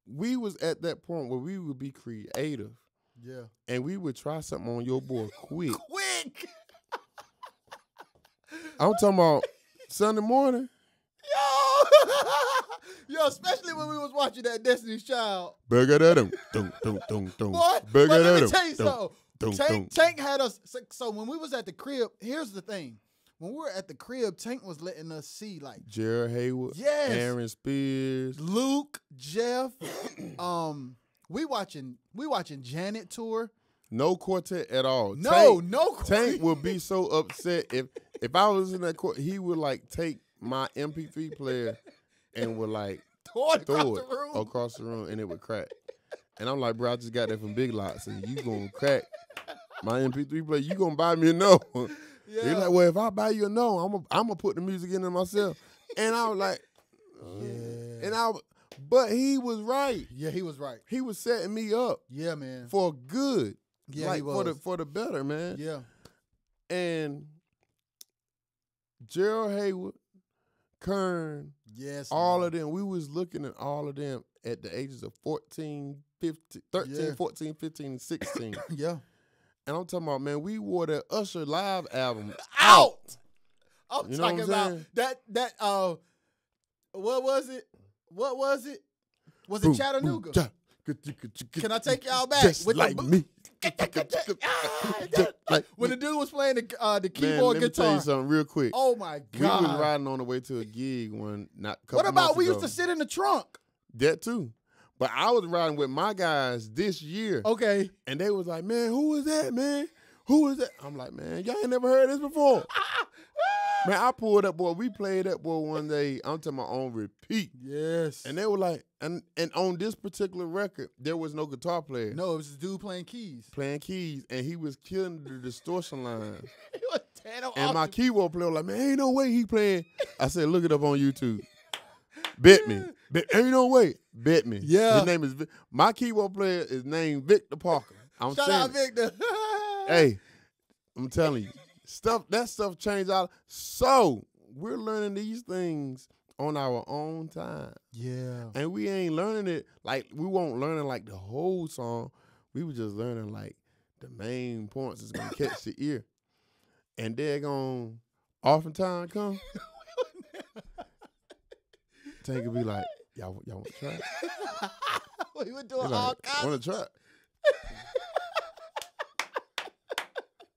We was at that point where we would be creative. Yeah. And we would try something on your boy quick. Quick. I'm talking about Sunday morning. Yo, especially when we was watching that Destiny's Child. Bigger than them. Boy, but let me tell you something. Tank had us. So when we was at the crib, here's the thing. When we were at the crib, Tank was letting us see like Jared Hayward, yes, Aaron Spears, Luke, Jeff. We watching Janet tour. No quartet at all. No quartet. Tank would be so upset if I was in that court. He would like take my MP3 player and would like throw it across the room, and it would crack. And I'm like, bro, I just got that from Big Lots, and you gonna crack my MP3 player? You gonna buy me a no? Yeah. He's like, well, if I buy you a no, I'm gonna put the music in it myself. And I was like, but he was right. Yeah, he was right. He was setting me up. Yeah, man. For good. Yeah, like he was. for the better, man. Yeah. And Gerald Hayward, Kern, yes, all of them, we was looking at all of them at the ages of 13, 14, 15, and 16. Yeah. And I'm talking about, man, we wore that Usher live album out. I'm you talking about that what was it? Was it Chattanooga? Can I take y'all back? Just with like me. When the dude was playing the keyboard guitar. Let me tell you something real quick. Oh my God. We was riding on the way to a gig What about we used to sit in the trunk? That too. But I was riding with my guys this year. Okay. And they was like, man, who is that, man? Who is that? I'm like, man, y'all ain't never heard this before. Man, I pulled that boy. We played that boy one day. I'm talking about on repeat. Yes. And they were like, and on this particular record, there was no guitar player. No, it was this dude playing keys. And he was killing the distortion line. He was and my keyboard player was like, man, ain't no way he playing. I said, look it up on YouTube. Bet me. Ain't no way. Bet me. Yeah. His name is my keyboard player is named Victor Parker. Shout out Victor. Hey, I'm telling you. That stuff changed out. So we're learning these things on our own time. Yeah. And we ain't learning it like we won't learning like the whole song. We were just learning like the main points that's gonna catch the ear. And they're gonna oftentimes come. Tank will be like, y'all want to try? We were doing all kinds. Want to try?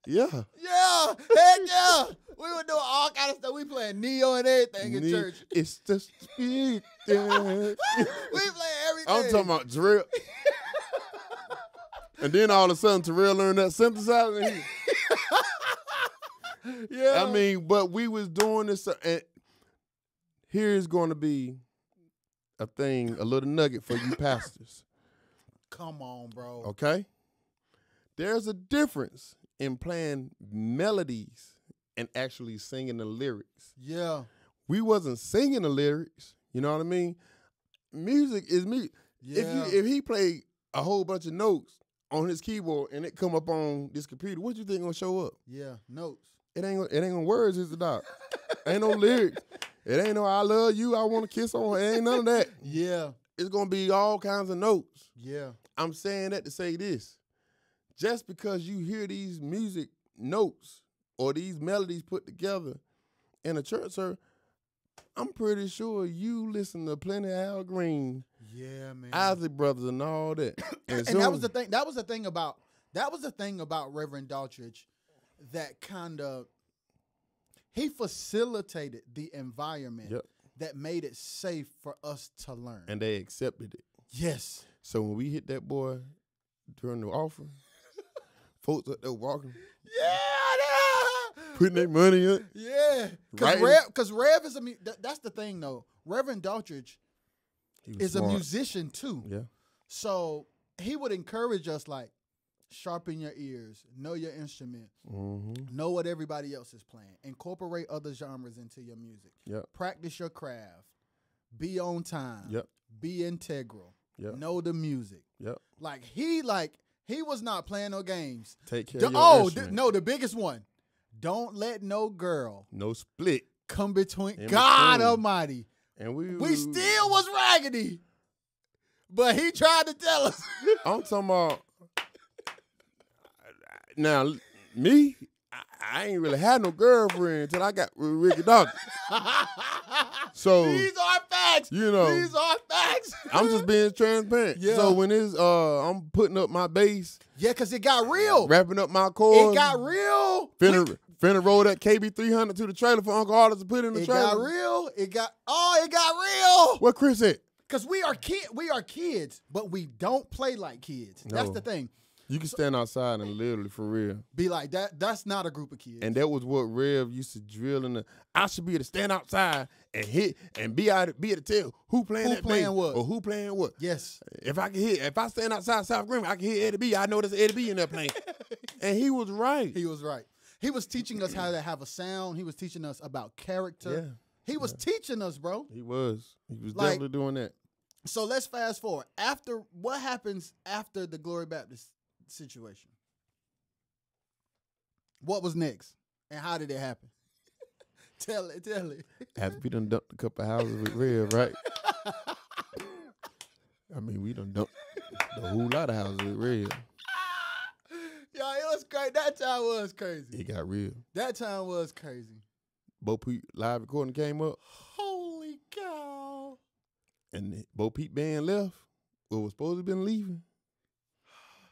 Yeah. Yeah. Heck yeah. We were doing all kind of stuff. We playing Neo and everything in church. It's the spirit. We playing everything. I'm talking about drill. And then all of a sudden, Terrell learned that synthesizer. Yeah. I mean, but we was doing this. And here's going to be a little nugget for you pastors. Come on, bro. Okay? There's a difference in playing melodies and actually singing the lyrics. Yeah. We wasn't singing the lyrics. You know what I mean? Music is music. Yeah. If he played a whole bunch of notes on his keyboard and it come up on this computer, what you think gonna show up? Yeah, notes. It ain't gonna words, is it, doc? Ain't no lyrics. It ain't no I love you, I want to kiss on. It ain't none of that. Yeah. It's gonna be all kinds of notes. Yeah. I'm saying that to say this. Just because you hear these music notes or these melodies put together in a church service, I'm pretty sure you listen to plenty of Al Green, yeah, man, Isaac Brothers, and all that. And that was the thing. That was the thing about That was the thing about Reverend Daltrich that kind of, he facilitated the environment that made it safe for us to learn. And they accepted it. Yes. So when we hit that boy during the offering, folks up there walking. Yeah. Putting their money in. Yeah. Because Rev is that's the thing, though. Reverend Daltrich is smart. A musician, too. Yeah. So he would encourage us, like, sharpen your ears, know your instrument, know what everybody else is playing, incorporate other genres into your music, practice your craft, be on time, be integral, know the music. Like he was not playing no games. Take care of your instrument. No, the biggest one. Don't let no girl, no split, come between. God Almighty. And we still was raggedy, but he tried to tell us. I'm talking about. Now, me, I ain't really had no girlfriend until I got with Ricky Dawkins. So these are facts. You know, these are facts. I'm just being transparent. Yeah. So when it's I'm putting up my bass. Yeah, because it got real. Wrapping up my chords. It got real. Finna roll that KB 300 to the trailer for Uncle Artis to put in the trailer. It got real. It got real. What Chris said? Because we are kids, but we don't play like kids. No. That's the thing. You can stand outside and literally, for real, be like that. That's not a group of kids. And that was what Rev used to drill in the. I should be able to stand outside and hit and be able to tell who playing what or who playing what. Yes. If I stand outside South Greenville, I can hear Eddie B. I know there's Eddie B in there playing. And he was right. He was right. He was teaching us how to have a sound. He was teaching us about character. Yeah. He was teaching us, bro. He was definitely doing that. So let's fast forward. What happens after the Glory Baptist situation? What was next? And how did it happen? Tell it. After we done dumped a couple houses with Rev, right? I mean, we done dumped a whole lot of houses with Rev. Yo, it was crazy. That time was crazy. It got real. That time was crazy. Bo Peep live recording came up. Holy cow. And Bo Peep band left. What was supposed to have been leaving.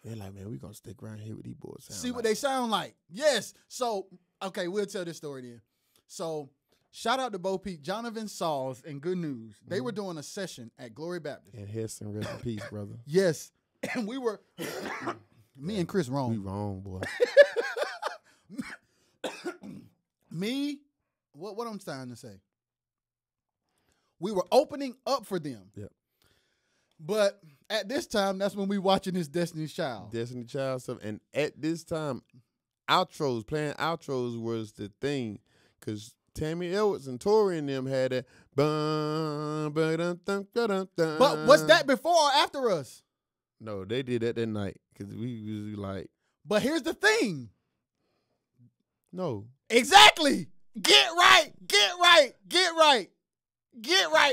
They're like, man, we going to stick around here with these boys. See what they sound like. Yes. So, okay, we'll tell this story then. So, shout out to Bo Peep, Jonathan Sauls, and Good News. They were doing a session at Glory Baptist. And Heston, rest in peace, brother. Yes. And we were, me and Chris wrong. We wrong, boy. What I'm trying to say. We were opening up for them. Yep. But at this time, that's when we watching this Destiny's Child. Destiny's Child stuff. And at this time, playing outros was the thing. Because Tammy Edwards and Tori and them had that. But was that before or after us? No, they did that night. Because we was like. But here's the thing. No. Exactly. Get right,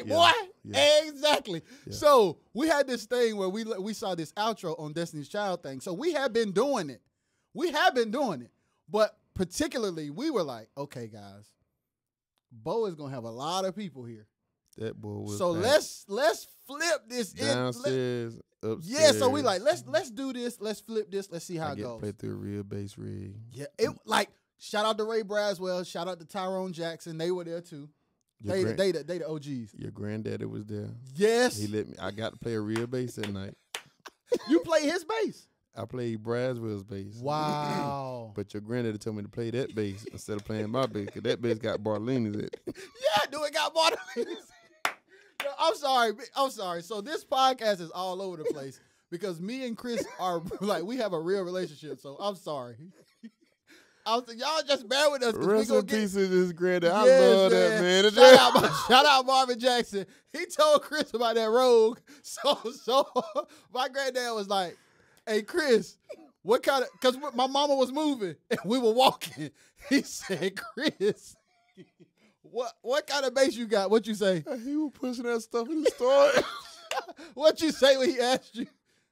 boy. Yeah. Exactly. Yeah. So we had this thing where we saw this outro on Destiny's Child thing. So we have been doing it. But particularly, we were like, okay, guys, Bo is gonna have a lot of people here. That boy was. So let's flip this downstairs, upstairs. Yeah. So we like let's do this. Let's flip this. Let's see how it goes. Play through a real bass rig. Yeah. Shout out to Ray Braswell. Shout out to Tyrone Jackson. They were there too. They the OGs. Your granddaddy was there. Yes. He let me. I got to play a real bass that night. You play his bass? I played Braswell's bass. Wow. But your granddaddy told me to play that bass instead of playing my bass because that bass got Bartolini's in it. Yeah, it got Bartolini's. I'm sorry. So this podcast is all over the place because me and Chris are like, we have a real relationship. So I'm sorry. Y'all just bear with us. Rest in peace of this granddad. I love that, man. Shout out Marvin Jackson. He told Chris about that Rogue. So my granddad was like, hey, Chris, what kind of, because my mama was moving and we were walking. He said, Chris, what kind of bass you got? What you say? He was pushing that stuff in the store. What you say when he asked you?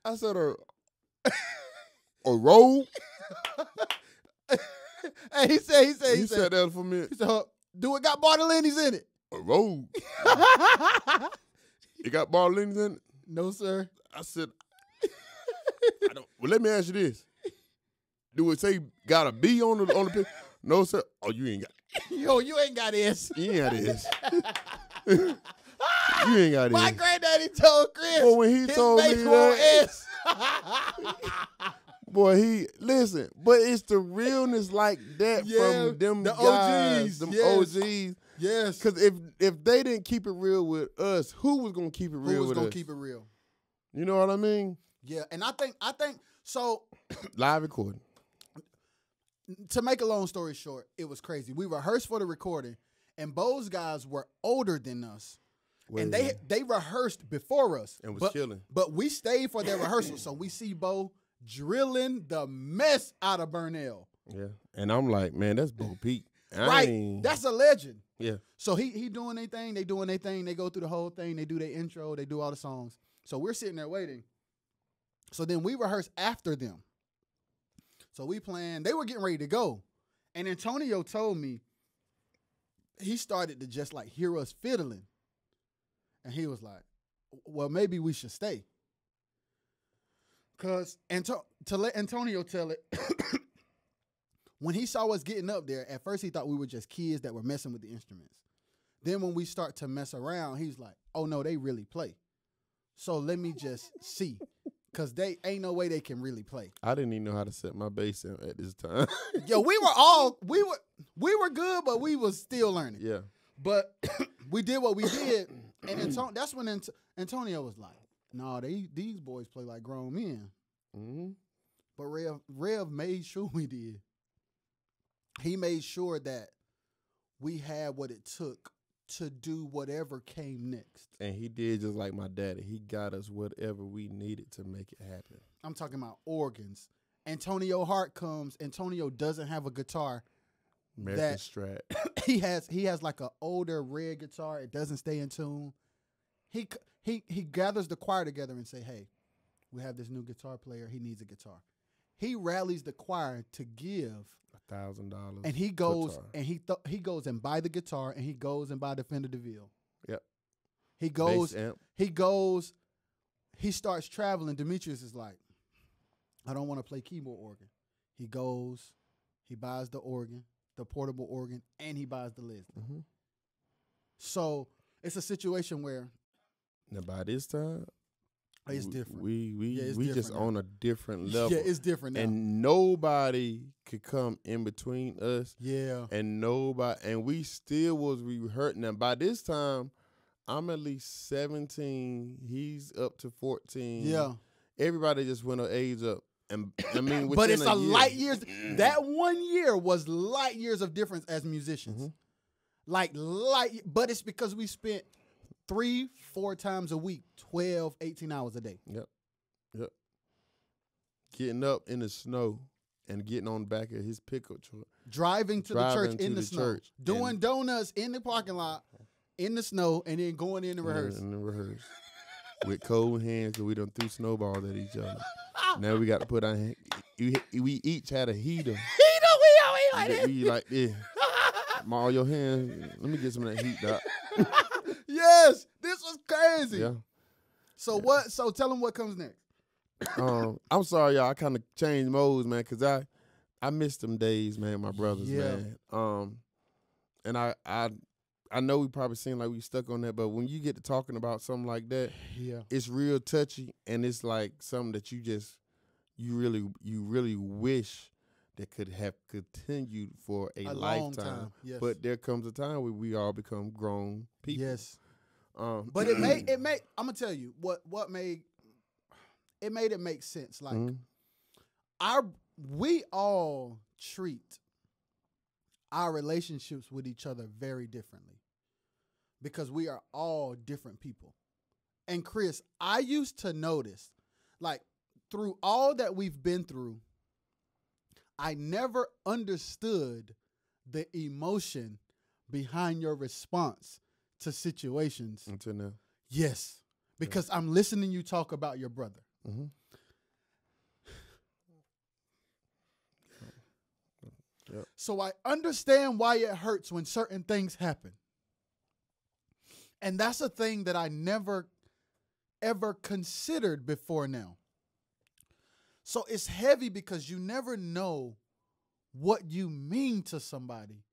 I said, a Rogue? And he said that for me. He said, do it got Bartolini's in it? A Rogue. It got Bartolini's in it? No, sir. I said, I don't. Well, let me ask you this. Do it say got a B on the picture? No, sir. Oh, you ain't got. Yo, you ain't got this. You ain't got this. You ain't got My this. granddaddy told Chris. Boy, when he told me that, S. boy, listen, but it's the realness like that from them the guys, OGs, them yes. OGs. Yes. Because if they didn't keep it real with us, who was gonna keep it real with us? Who was gonna keep it real? You know what I mean? Yeah, and I think so. Live recording. To make a long story short, it was crazy. We rehearsed for the recording, and Bo's guys were older than us. And they rehearsed before us. And was chilling. But we stayed for their rehearsal. So we see Bo drilling the mess out of Burnell. Yeah. And I'm like, man, that's Bo Peep. Right. That's a legend. Yeah. So he doing their thing. They doing their thing. They go through the whole thing. They do their intro. They do all the songs. So we're sitting there waiting. So then we rehearse after them. So we planned. They were getting ready to go. And Antonio told me he started to just like hear us fiddling. And he was like, well, maybe we should stay. Because to let Antonio tell it, when he saw us getting up there, at first he thought we were just kids that were messing with the instruments. Then when we start to mess around, he's like, oh, no, they really play. So let me just see. Because they ain't no way they can really play. I didn't even know how to set my bass in at this time. Yo, we were good, but we was still learning. Yeah. But we did what we did. And that's when Antonio was like, "No, these boys play like grown men." Mm-hmm. But Rev made sure we did. He made sure that we had what it took to do whatever came next. And he did just like my daddy. He got us whatever we needed to make it happen. I'm talking about organs. Antonio Hart comes. Antonio doesn't have a guitar. American Strat. He has like an older red guitar. It doesn't stay in tune. He gathers the choir together and say, hey, we have this new guitar player. He needs a guitar. He rallies the choir to give $1,000. And he goes guitar. And he goes and buy the guitar and he goes and buy the Fender DeVille. Yep. He goes, he starts traveling. Demetrius is like, I don't want to play keyboard organ. He goes, he buys the organ, the portable organ, and he buys the Leslie. Mm-hmm. So it's a situation where now by this time it's different. We just on a different level. Yeah, it's different now. And nobody could come in between us. Yeah. And we still was hurting. And by this time, I'm at least 17. He's up to 14. Yeah. Everybody just went an age up. And I mean, but it's light years. That 1 year was light years of difference as musicians. Mm-hmm. But it's because we spent 3-4 times a week, 12, 18 hours a day. Yep. Getting up in the snow and getting on the back of his pickup truck. Driving to the church in the snow. Doing donuts in the parking lot in the snow and then going in to rehearse. With cold hands because we done threw snowballs at each other. Now we got to put our hand. We each had a heater. We like this. All your hands. Let me get some of that heat, Doc. Yes, this was crazy. Yeah. So what? So tell them what comes next. I'm sorry, y'all. I kind of changed modes, man, because I missed them days, man. My brothers, man. And I know we probably seem like we stuck on that, but when you get to talking about something like that, it's real touchy, and it's like something that you really wish that could have continued for a lifetime. Long time. Yes. But there comes a time where we all become grown people. Yes. But it made. I'm gonna tell you what made it make sense. Like we all treat our relationships with each other very differently because we are all different people. And Chris, I used to notice, like through all that we've been through, I never understood the emotion behind your response to situations. Until now. Yes, because I'm listening you talk about your brother. Mm-hmm. Yep. So I understand why it hurts when certain things happen. And that's a thing that I never, ever considered before now. So it's heavy because you never know what you mean to somebody.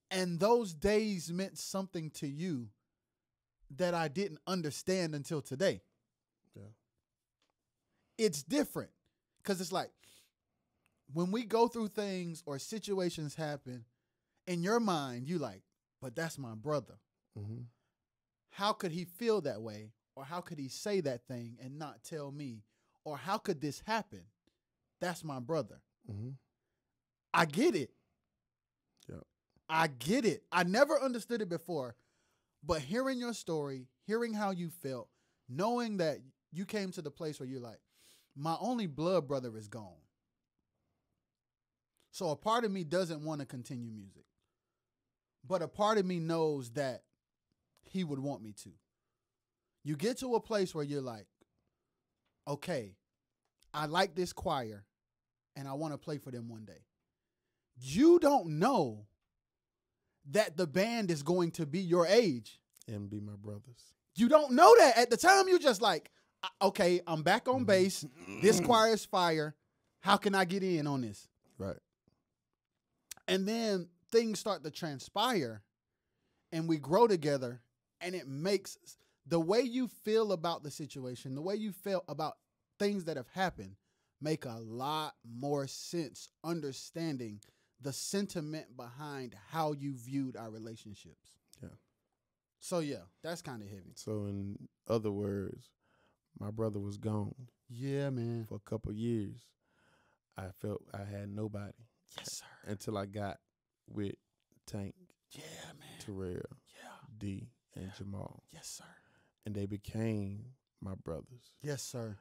And those days meant something to you that I didn't understand until today. Yeah. It's different because it's like when we go through things or situations happen, in your mind, you like, but that's my brother. Mm-hmm. How could he feel that way? Or how could he say that thing and not tell me? Or how could this happen? That's my brother. Mm-hmm. I get it. Yeah. I get it. I never understood it before. But hearing your story, hearing how you felt, knowing that you came to the place where you're like, my only blood brother is gone. So a part of me doesn't want to continue music. But a part of me knows that he would want me to. You get to a place where you're like, okay, I like this choir and I want to play for them one day. You don't know that the band is going to be your age. And be my brothers. You don't know that. At the time, you're just like, okay, I'm back on bass. This choir is fire. How can I get in on this? Right. And then things start to transpire and we grow together, and it makes the way you feel about the situation, the way you feel about things that have happened, make a lot more sense understanding the sentiment behind how you viewed our relationships. Yeah. So, yeah, that's kind of heavy. So, in other words, my brother was gone. Yeah, man. For a couple of years, I felt I had nobody. Yes, sir. Until I got with Tank, yeah, man, Terrell, yeah, D, and Jamal. Yes, sir. And they became my brothers. Yes, sir.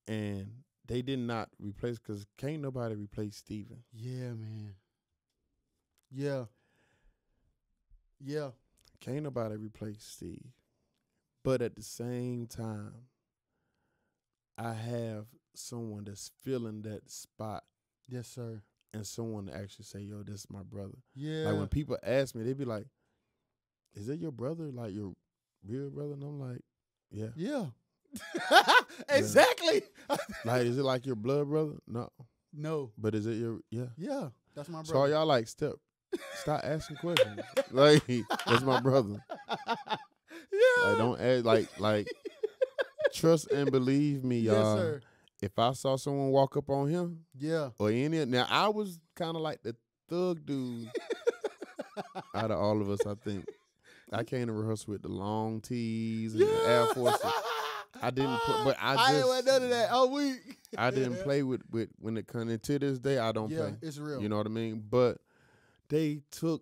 And they did not replace, because can't nobody replace Stephen. Yeah, man. Yeah. Yeah. Can't nobody replace Steve. But at the same time, I have someone that's filling that spot. Yes, sir. And someone to actually say, yo, this is my brother. Yeah. Like when people ask me, they be like, is that your brother? Like your real brother? And I'm like, yeah. Yeah. Exactly. Like, is it like your blood brother? No. No. But is it your, yeah. Yeah. That's my brother. So y'all like, stop asking questions. Like, that's my brother. Yeah. Like, don't ask, like, trust and believe me, y'all. Yes, sir. If I saw someone walk up on him, yeah, or any, now I was kind of like the thug dude out of all of us, I think. I came to rehearsal with the long tees and the Air Forces. I didn't put, but I ain't with none of that all week. I didn't play with when it comes to this day. I don't play. It's real. You know what I mean? But they took,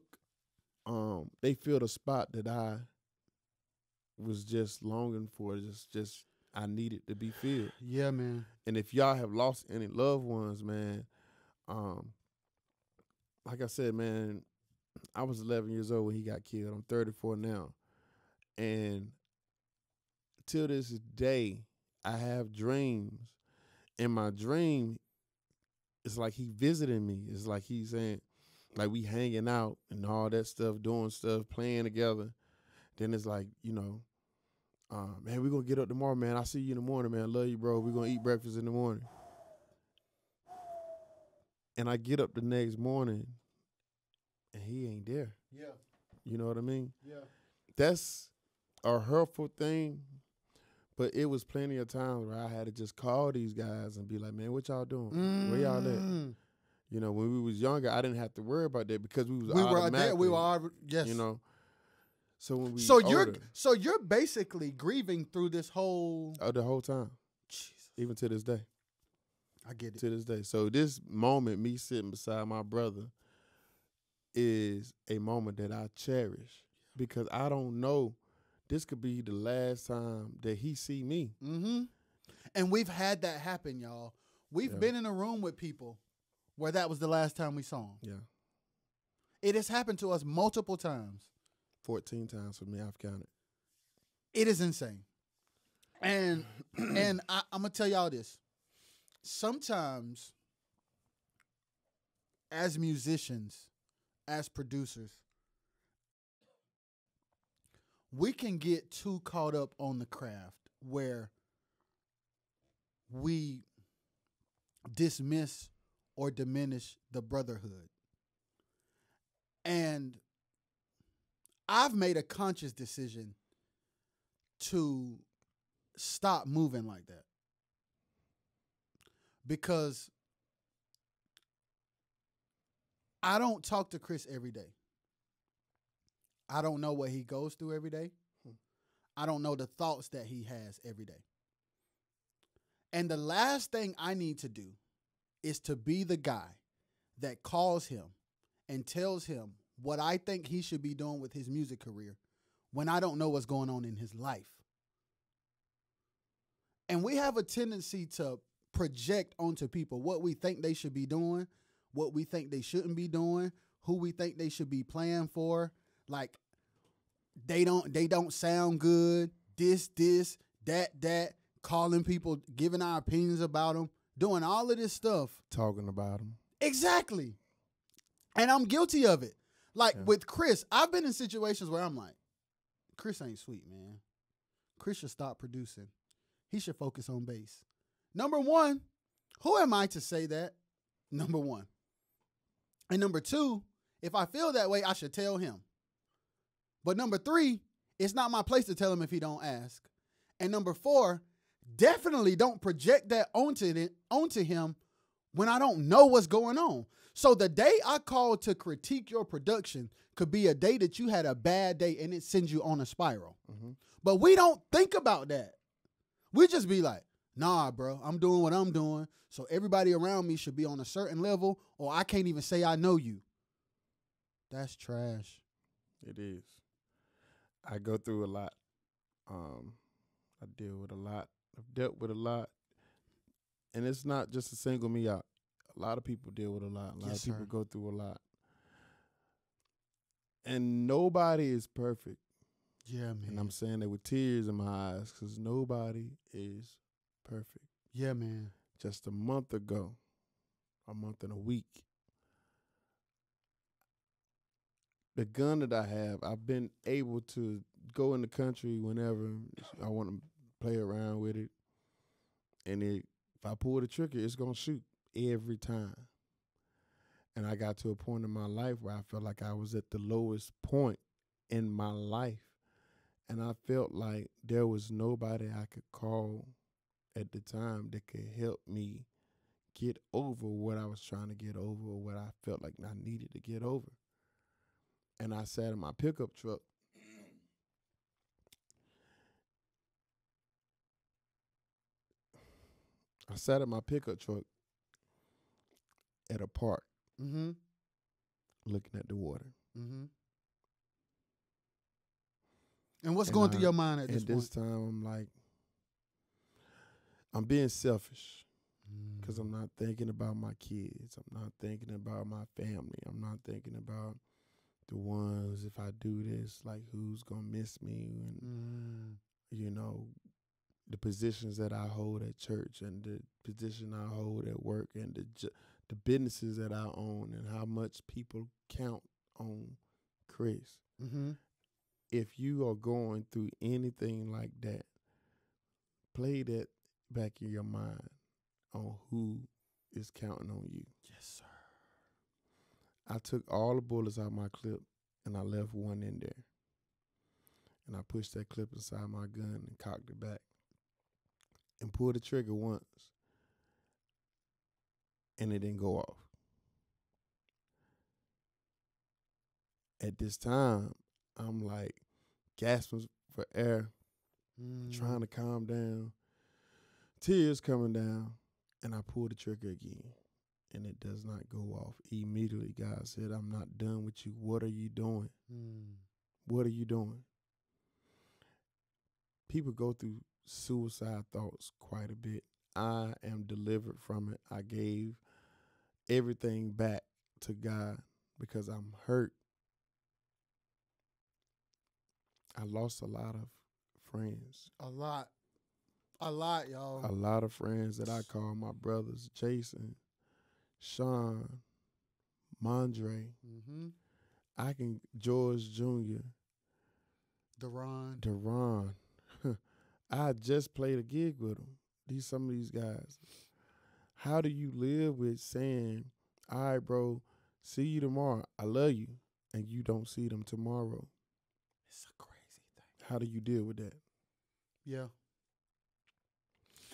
they filled a spot that I was just longing for. Just I needed to be filled. Yeah, man. And if y'all have lost any loved ones, man, like I said, man, I was 11 years old when he got killed. I'm 34 now. And till this day, I have dreams. In my dream, it's like he visiting me. It's like he's saying, like we hanging out and all that stuff, doing stuff, playing together. Then it's like, you know, man, we're going to get up tomorrow, man. I'll see you in the morning, man. Love you, bro. We're going to eat breakfast in the morning. And I get up the next morning, and he ain't there. Yeah. You know what I mean? Yeah. That's a hurtful thing, but it was plenty of times where I had to just call these guys and be like, man, what y'all doing? Where y'all at? You know, when we was younger, I didn't have to worry about that because we were there. We were yes. You know. So when we you're basically grieving through this whole the whole time. Jesus. Even to this day. I get it. To this day. So this moment, me sitting beside my brother, is a moment that I cherish because I don't know. This could be the last time that he see me. Mm-hmm. And we've had that happen, y'all. We've been in a room with people where that was the last time we saw him. Yeah. It has happened to us multiple times. 14 times for me, I've counted. It is insane. And I'm going to tell y'all this. Sometimes as musicians, as producers, we can get too caught up on the craft where we dismiss or diminish the brotherhood. And I've made a conscious decision to stop moving like that. Because I don't talk to Chris every day. I don't know what he goes through every day. I don't know the thoughts that he has every day. And the last thing I need to do is to be the guy that calls him and tells him what I think he should be doing with his music career when I don't know what's going on in his life. And we have a tendency to project onto people what we think they should be doing, what we think they shouldn't be doing, who we think they should be playing for. Like, they don't sound good, this, that, calling people, giving our opinions about them, doing all of this stuff. Talking about them. Exactly. And I'm guilty of it. Like with Chris, I've been in situations where I'm like, Chris ain't sweet, man. Chris should stop producing. He should focus on bass. Number one, who am I to say that? Number one. And number two, if I feel that way, I should tell him. But number three, it's not my place to tell him if he don't ask. And number four, definitely don't project that onto him when I don't know what's going on. So the day I call to critique your production could be a day that you had a bad day and it sends you on a spiral. Mm-hmm. But we don't think about that. We just be like, nah, bro, I'm doing what I'm doing. So everybody around me should be on a certain level or I can't even say I know you. That's trash. It is. I go through a lot. I deal with a lot. I've dealt with a lot. And it's not just to single me out. A lot of people deal with a lot. A lot of people go through a lot. And nobody is perfect. Yeah, man. And I'm saying that with tears in my eyes because nobody is perfect. Yeah, man. Just a month ago, a month and a week, the gun that I have, I've been able to go in the country whenever I want to play around with it. And if I pull the trigger, it's going to shoot every time. And I got to a point in my life where I felt like I was at the lowest point in my life. And I felt like there was nobody I could call at the time that could help me get over what I was trying to get over or what I felt like I needed to get over. And I sat in my pickup truck. I sat in my pickup truck at a park, looking at the water. Mm-hmm. And what's going through your mind at this point? At this time, I'm like, I'm being selfish because I'm not thinking about my kids. I'm not thinking about my family. I'm not thinking about the ones, if I do this, like who's going to miss me and, you know, the positions that I hold at church and the position I hold at work and the businesses that I own and how much people count on Chris. Mm-hmm. If you are going through anything like that, play that back in your mind on who is counting on you. Yes, sir. I took all the bullets out of my clip and I left one in there. And I pushed that clip inside my gun and cocked it back and pulled the trigger once. And it didn't go off. At this time, I'm like gasping for air, trying to calm down, tears coming down, and I pull the trigger again, and it does not go off. Immediately, God said, I'm not done with you. What are you doing? What are you doing? People go through suicide thoughts quite a bit. I am delivered from it. I gave everything back to God because I'm hurt. I lost a lot of friends. A lot, y'all. A lot of friends that I call my brothers, Jason, Sean, Mondre, George Jr., Deron. I just played a gig with them. Some of these guys. How do you live with saying, all right, bro, see you tomorrow. I love you. And you don't see them tomorrow. It's a crazy thing. How do you deal with that? Yeah.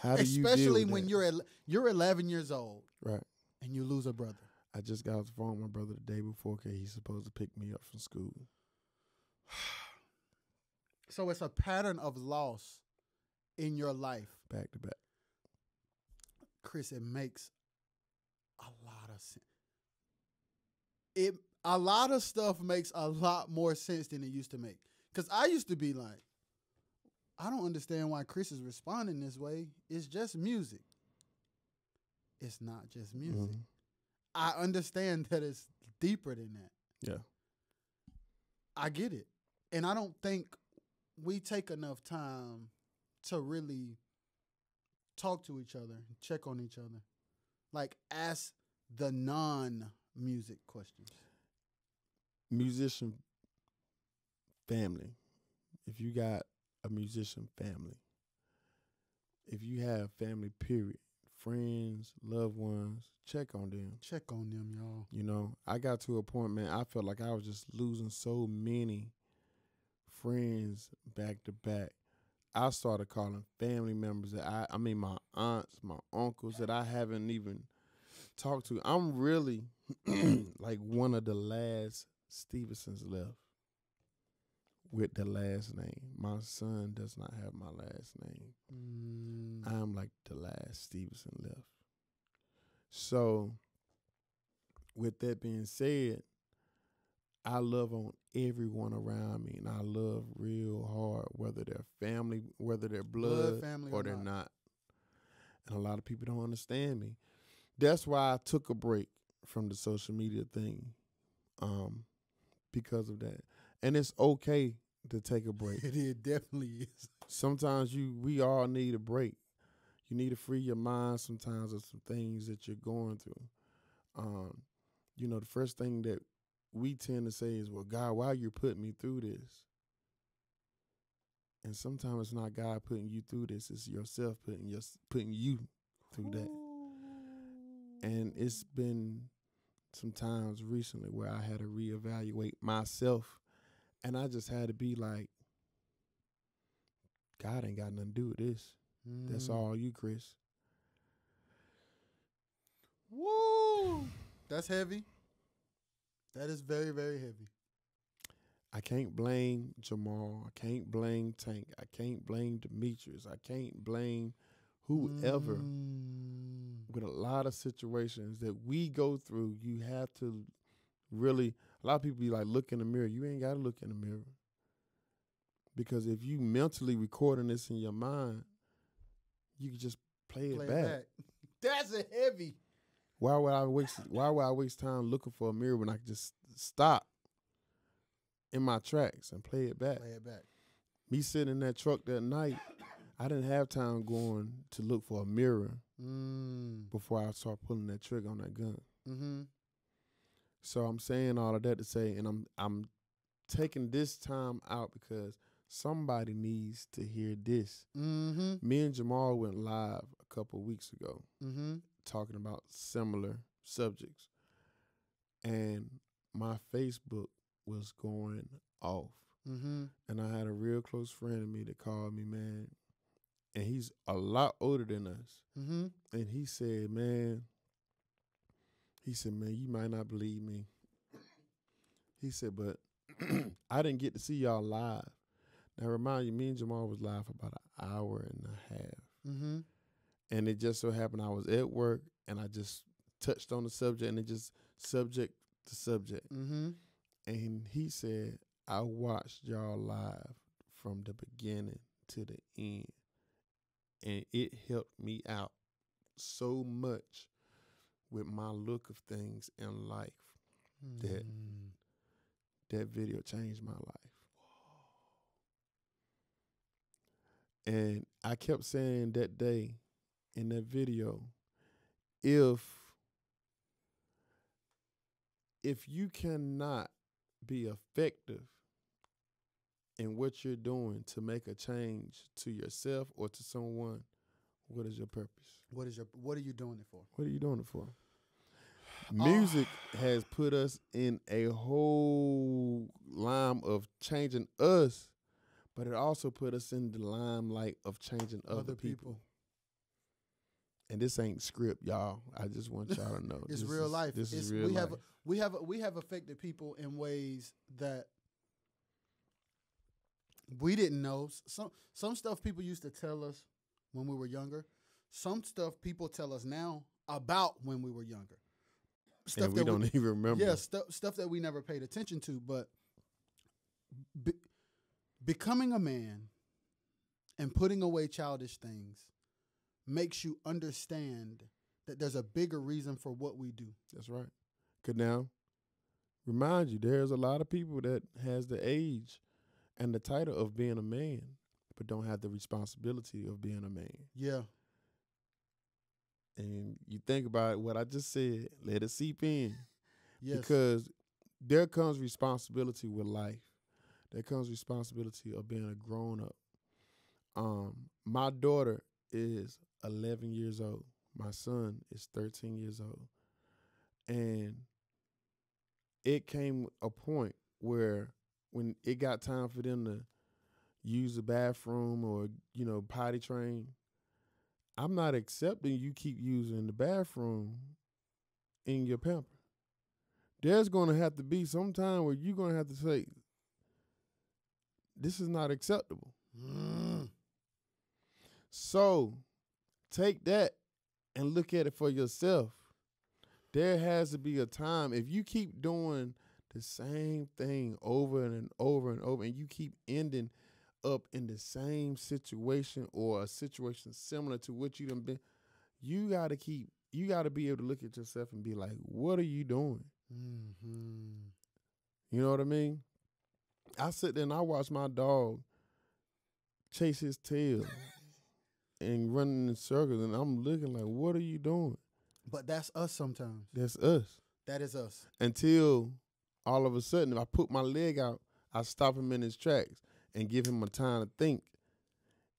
How do you deal Especially with when that? you're 11 years old. Right. And you lose a brother. I just got off the phone with my brother the day before because he's supposed to pick me up from school. So it's a pattern of loss in your life. Back to back. Chris, it makes a lot of sense. A lot of stuff makes a lot more sense than it used to make. Because I used to be like, I don't understand why Chris is responding this way. It's just music. It's not just music. Mm-hmm. I understand that it's deeper than that. Yeah. I get it. And I don't think we take enough time to really talk to each other, check on each other. Like, ask the non-music questions. Musician family. If you got a musician family, if you have family, period, friends, loved ones, check on them. Check on them, y'all. You know, I got to a point, man, I felt like I was just losing so many friends back to back. I started calling family members that I mean my aunts, my uncles that I haven't even talked to. I'm really like one of the last Stephensons left with the last name. My son does not have my last name. I'm like the last Stephenson left. So with that being said, I love on everyone around me, and I love real hard, whether they're family, whether they're blood family or or they're not. not. And a lot of people don't understand me. That's why I took a break from the social media thing, because of that. And it's okay to take a break. It definitely is. Sometimes we all need a break. You need to free your mind sometimes of some things that you're going through. You know, the first thing that we tend to say is, well, God, why are you putting me through this? And sometimes it's not God putting you through this. It's yourself putting you through that. And it's been some times recently where I had to reevaluate myself. And I just had to be like, God ain't got nothing to do with this. That's all you, Chris. Woo! That's heavy. That is very, very heavy. I can't blame Jamal. I can't blame Tank. I can't blame Demetrius. I can't blame whoever. With a lot of situations that we go through, you have to really, a lot of people be like, look in the mirror. You ain't got to look in the mirror. Because if you mentally recording this in your mind, you can just play it back. That's a heavy. Why would I waste time looking for a mirror when I could just stop in my tracks and play it back? Play it back. Me sitting in that truck that night, I didn't have time going to look for a mirror before I start pulling that trigger on that gun. Mm-hmm. So I'm saying all of that to say, and I'm taking this time out because somebody needs to hear this. Mm-hmm. Me and Jamal went live a couple weeks ago talking about similar subjects. And my Facebook was going off. Mm-hmm. And I had a real close friend of me that called me, man. And he's a lot older than us. Mm-hmm. And he said, man, you might not believe me. He said, but I didn't get to see y'all live. Now, remind you, me and Jamal was live for about an hour and a half. Mm-hmm. And it just so happened I was at work, and I just touched on the subject, and it just subject to subject. Mm-hmm. And he said, I watched y'all live from the beginning to the end, and it helped me out so much with my look of things in life that video changed my life. And I kept saying that day in that video, if you cannot be effective in what you're doing to make a change to yourself or to someone, What is your purpose? What are you doing it for? What are you doing it for? Music has put us in a whole line of changing us, but it also put us in the limelight of changing other people. And this ain't script, y'all. I just want y'all to know. It's real life. This is real life. We have affected people in ways that we didn't know. Some stuff people used to tell us when we were younger. Some stuff people tell us now about when we were younger. Stuff and we don't even remember. Yeah, stuff that we never paid attention to. But becoming a man and putting away childish things makes you understand that there's a bigger reason for what we do. That's right. Could now remind you, there's a lot of people that has the age and the title of being a man, but don't have the responsibility of being a man. Yeah. And you think about what I just said, let it seep in. Yes. Because there comes responsibility with life. There comes responsibility of being a grown-up. My daughter is 11 years old. My son is 13 years old. And it came a point where when it got time for them to use the bathroom or, potty train, I'm not accepting you keep using the bathroom in your pamper. There's going to have to be some time where you're going to have to say, this is not acceptable. So take that and look at it for yourself. There has to be a time. If you keep doing the same thing over and over and over, and you keep ending up in the same situation or a situation similar to what you done been, you got to be able to look at yourself and be like, what are you doing? Mm-hmm. You know what I mean? I sit there and I watch my dog chase his tail and running in circles, and I'm looking like, what are you doing? But that's us sometimes. That's us. That is us. Until all of a sudden, if I put my leg out, I stop him in his tracks and give him a time to think.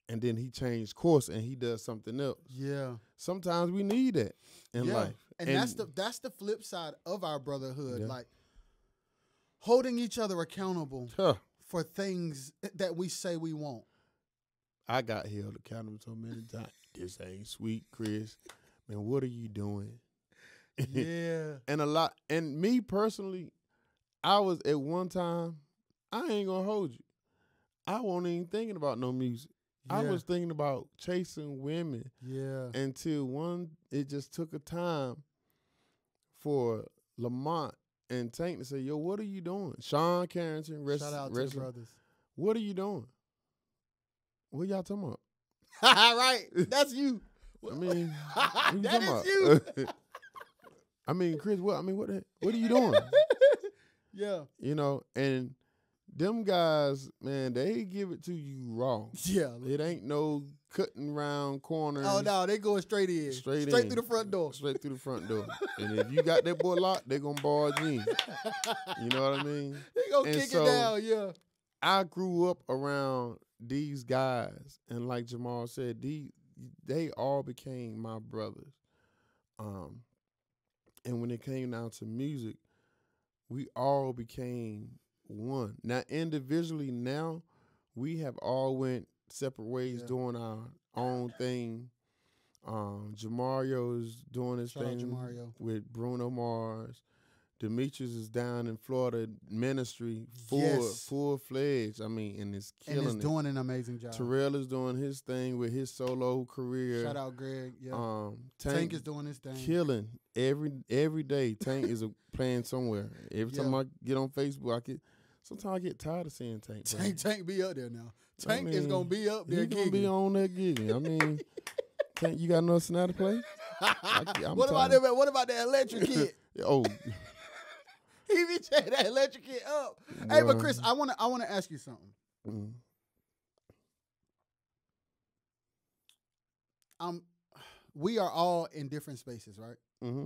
And then he changed course and he does something else. Yeah. Sometimes we need that in life. And that's the flip side of our brotherhood. Yeah. Like holding each other accountable for things that we say we won't. I got held accountable so many times. This ain't sweet, Chris. Man, what are you doing? Yeah. And me personally, I was at one time, I ain't gonna hold you. I wasn't even thinking about no music. Yeah. I was thinking about chasing women. Yeah. Until it just took a time for Lamont and Tank to say, yo, what are you doing? Sean Carrington, shout out to the brothers. What are you doing? What y'all talking about? Right. That's you. I mean, that is you. I mean, Chris, what are you doing? Yeah. And them guys, man, they give it to you raw. Yeah. It ain't no cutting round corners. Oh, no, they going straight in. Straight through the front door. Straight through the front door. And if you got that boy locked, they going to barge in. You know what I mean? They going to kick it down, yeah. I grew up around these guys, and like Jamal said, they all became my brothers. And when it came down to music, we all became one. Now, individually, we have all went separate ways doing our own thing. Jamario is doing his thing with Bruno Mars. Demetrius is down in Florida ministry full-fledged. I mean, and it's killing it. And is doing an amazing job. Terrell is doing his thing with his solo career. Shout out Greg. Yeah. Tank is doing his thing. Killing every day. Tank is playing somewhere. Every time I get on Facebook, sometimes I get tired of seeing Tank. Tank be up there now. Tank is gonna be up there. He's gonna be on that gigging. I mean, Tank, you got no snare to play? What about that electric kid? Oh. He be tearing that electric kid up. Hey, but Chris, I wanna ask you something. Mm. We are all in different spaces, right? Mm-hmm.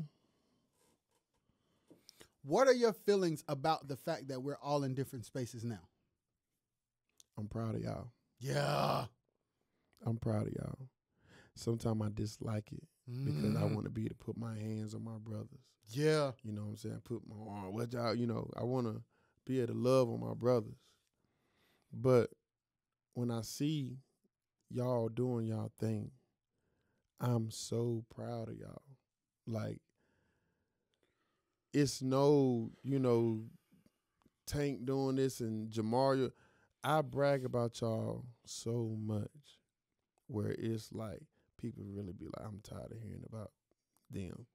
What are your feelings about the fact that we're all in different spaces now? I'm proud of y'all. Yeah. I'm proud of y'all. sometimes I dislike it because I want to be able to put my hands on my brothers. Yeah. You know what I'm saying? Put my arm, what y'all, I want to be able to love on my brothers. But when I see y'all doing y'all thing, I'm so proud of y'all. Like, it's no, Tank doing this and Jamaria. I brag about y'all so much where it's like people really be like, I'm tired of hearing about them.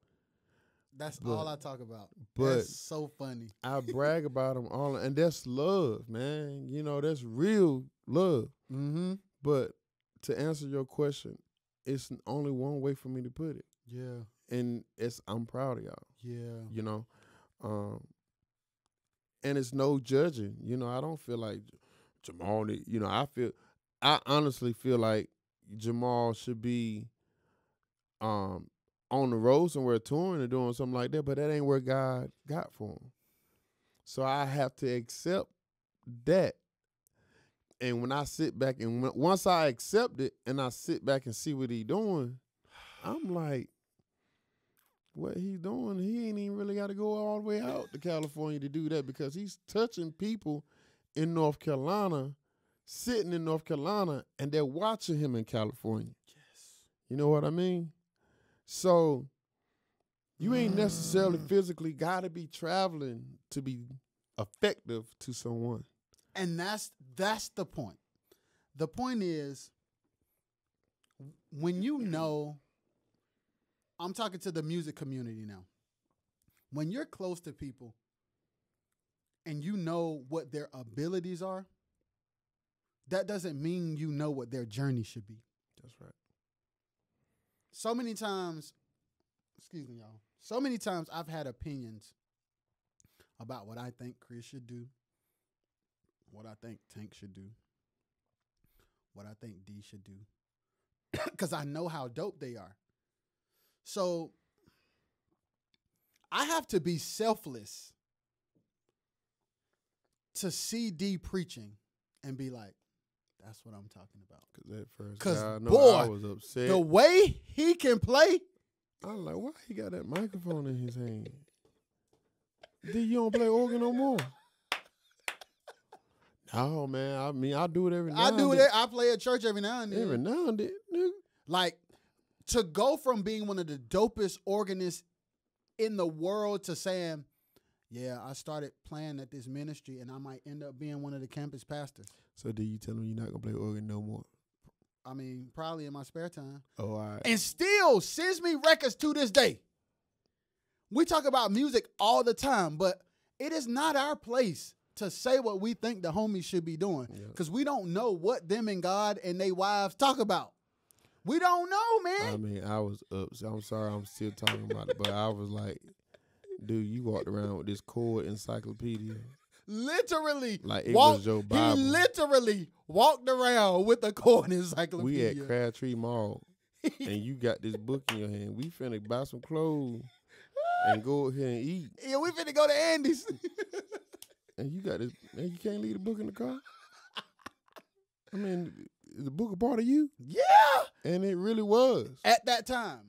That's all I talk about. But that's so funny. I brag about them all, and that's love, man. That's real love. Mm-hmm. But to answer your question, it's only one way for me to put it. Yeah. And I'm proud of y'all. Yeah. And it's no judging. I don't feel like Jamal, I honestly feel like Jamal should be on the road somewhere touring or doing something like that, but that ain't where God got for him. So I have to accept that. And when I sit back and once I accept it and I sit back and see what he doing, I'm like, what he's doing, he ain't even really got to go all the way out to California to do that, because he's touching people in North Carolina, sitting in North Carolina, and they're watching him in California. Yes. You know what I mean? So you ain't necessarily physically got to be traveling to be effective to someone. And that's the point. The point is, when I'm talking to the music community now. When you're close to people and you know what their abilities are, that doesn't mean you know what their journey should be. That's right. So many times, so many times I've had opinions about what I think Chris should do, what I think Tank should do, what I think D should do, because I know how dope they are. So I have to be selfless to see D preaching and be like, that's what I'm talking about. Because at first, boy, I was upset. The way he can play. I was like, why he got that microphone in his hand? D, you don't play organ no more? No, man. I mean, I do it every now and then. I do it. I play at church every now and then. Every now and then, nigga. Like, to go from being one of the dopest organists in the world to saying, yeah, I started playing at this ministry and I might end up being one of the campus pastors. So do you tell them you're not going to play organ no more? I mean, probably in my spare time. Oh, all right. And still sends me records to this day. We talk about music all the time, but it is not our place to say what we think the homies should be doing, because we don't know what them and God and they wives talk about. We don't know, man. I mean, I was upset. I'm sorry I'm still talking about it, but I was like, dude, you walked around with this chord encyclopedia. Literally. Like it was your Bible. He literally walked around with a chord encyclopedia. We at Crabtree Mall, and you got this book in your hand. We finna buy some clothes and go here and eat. Yeah, we finna go to Andy's. And you got this, man, you can't leave the book in the car? I mean, is the book a part of you? Yeah. And it really was. At that time.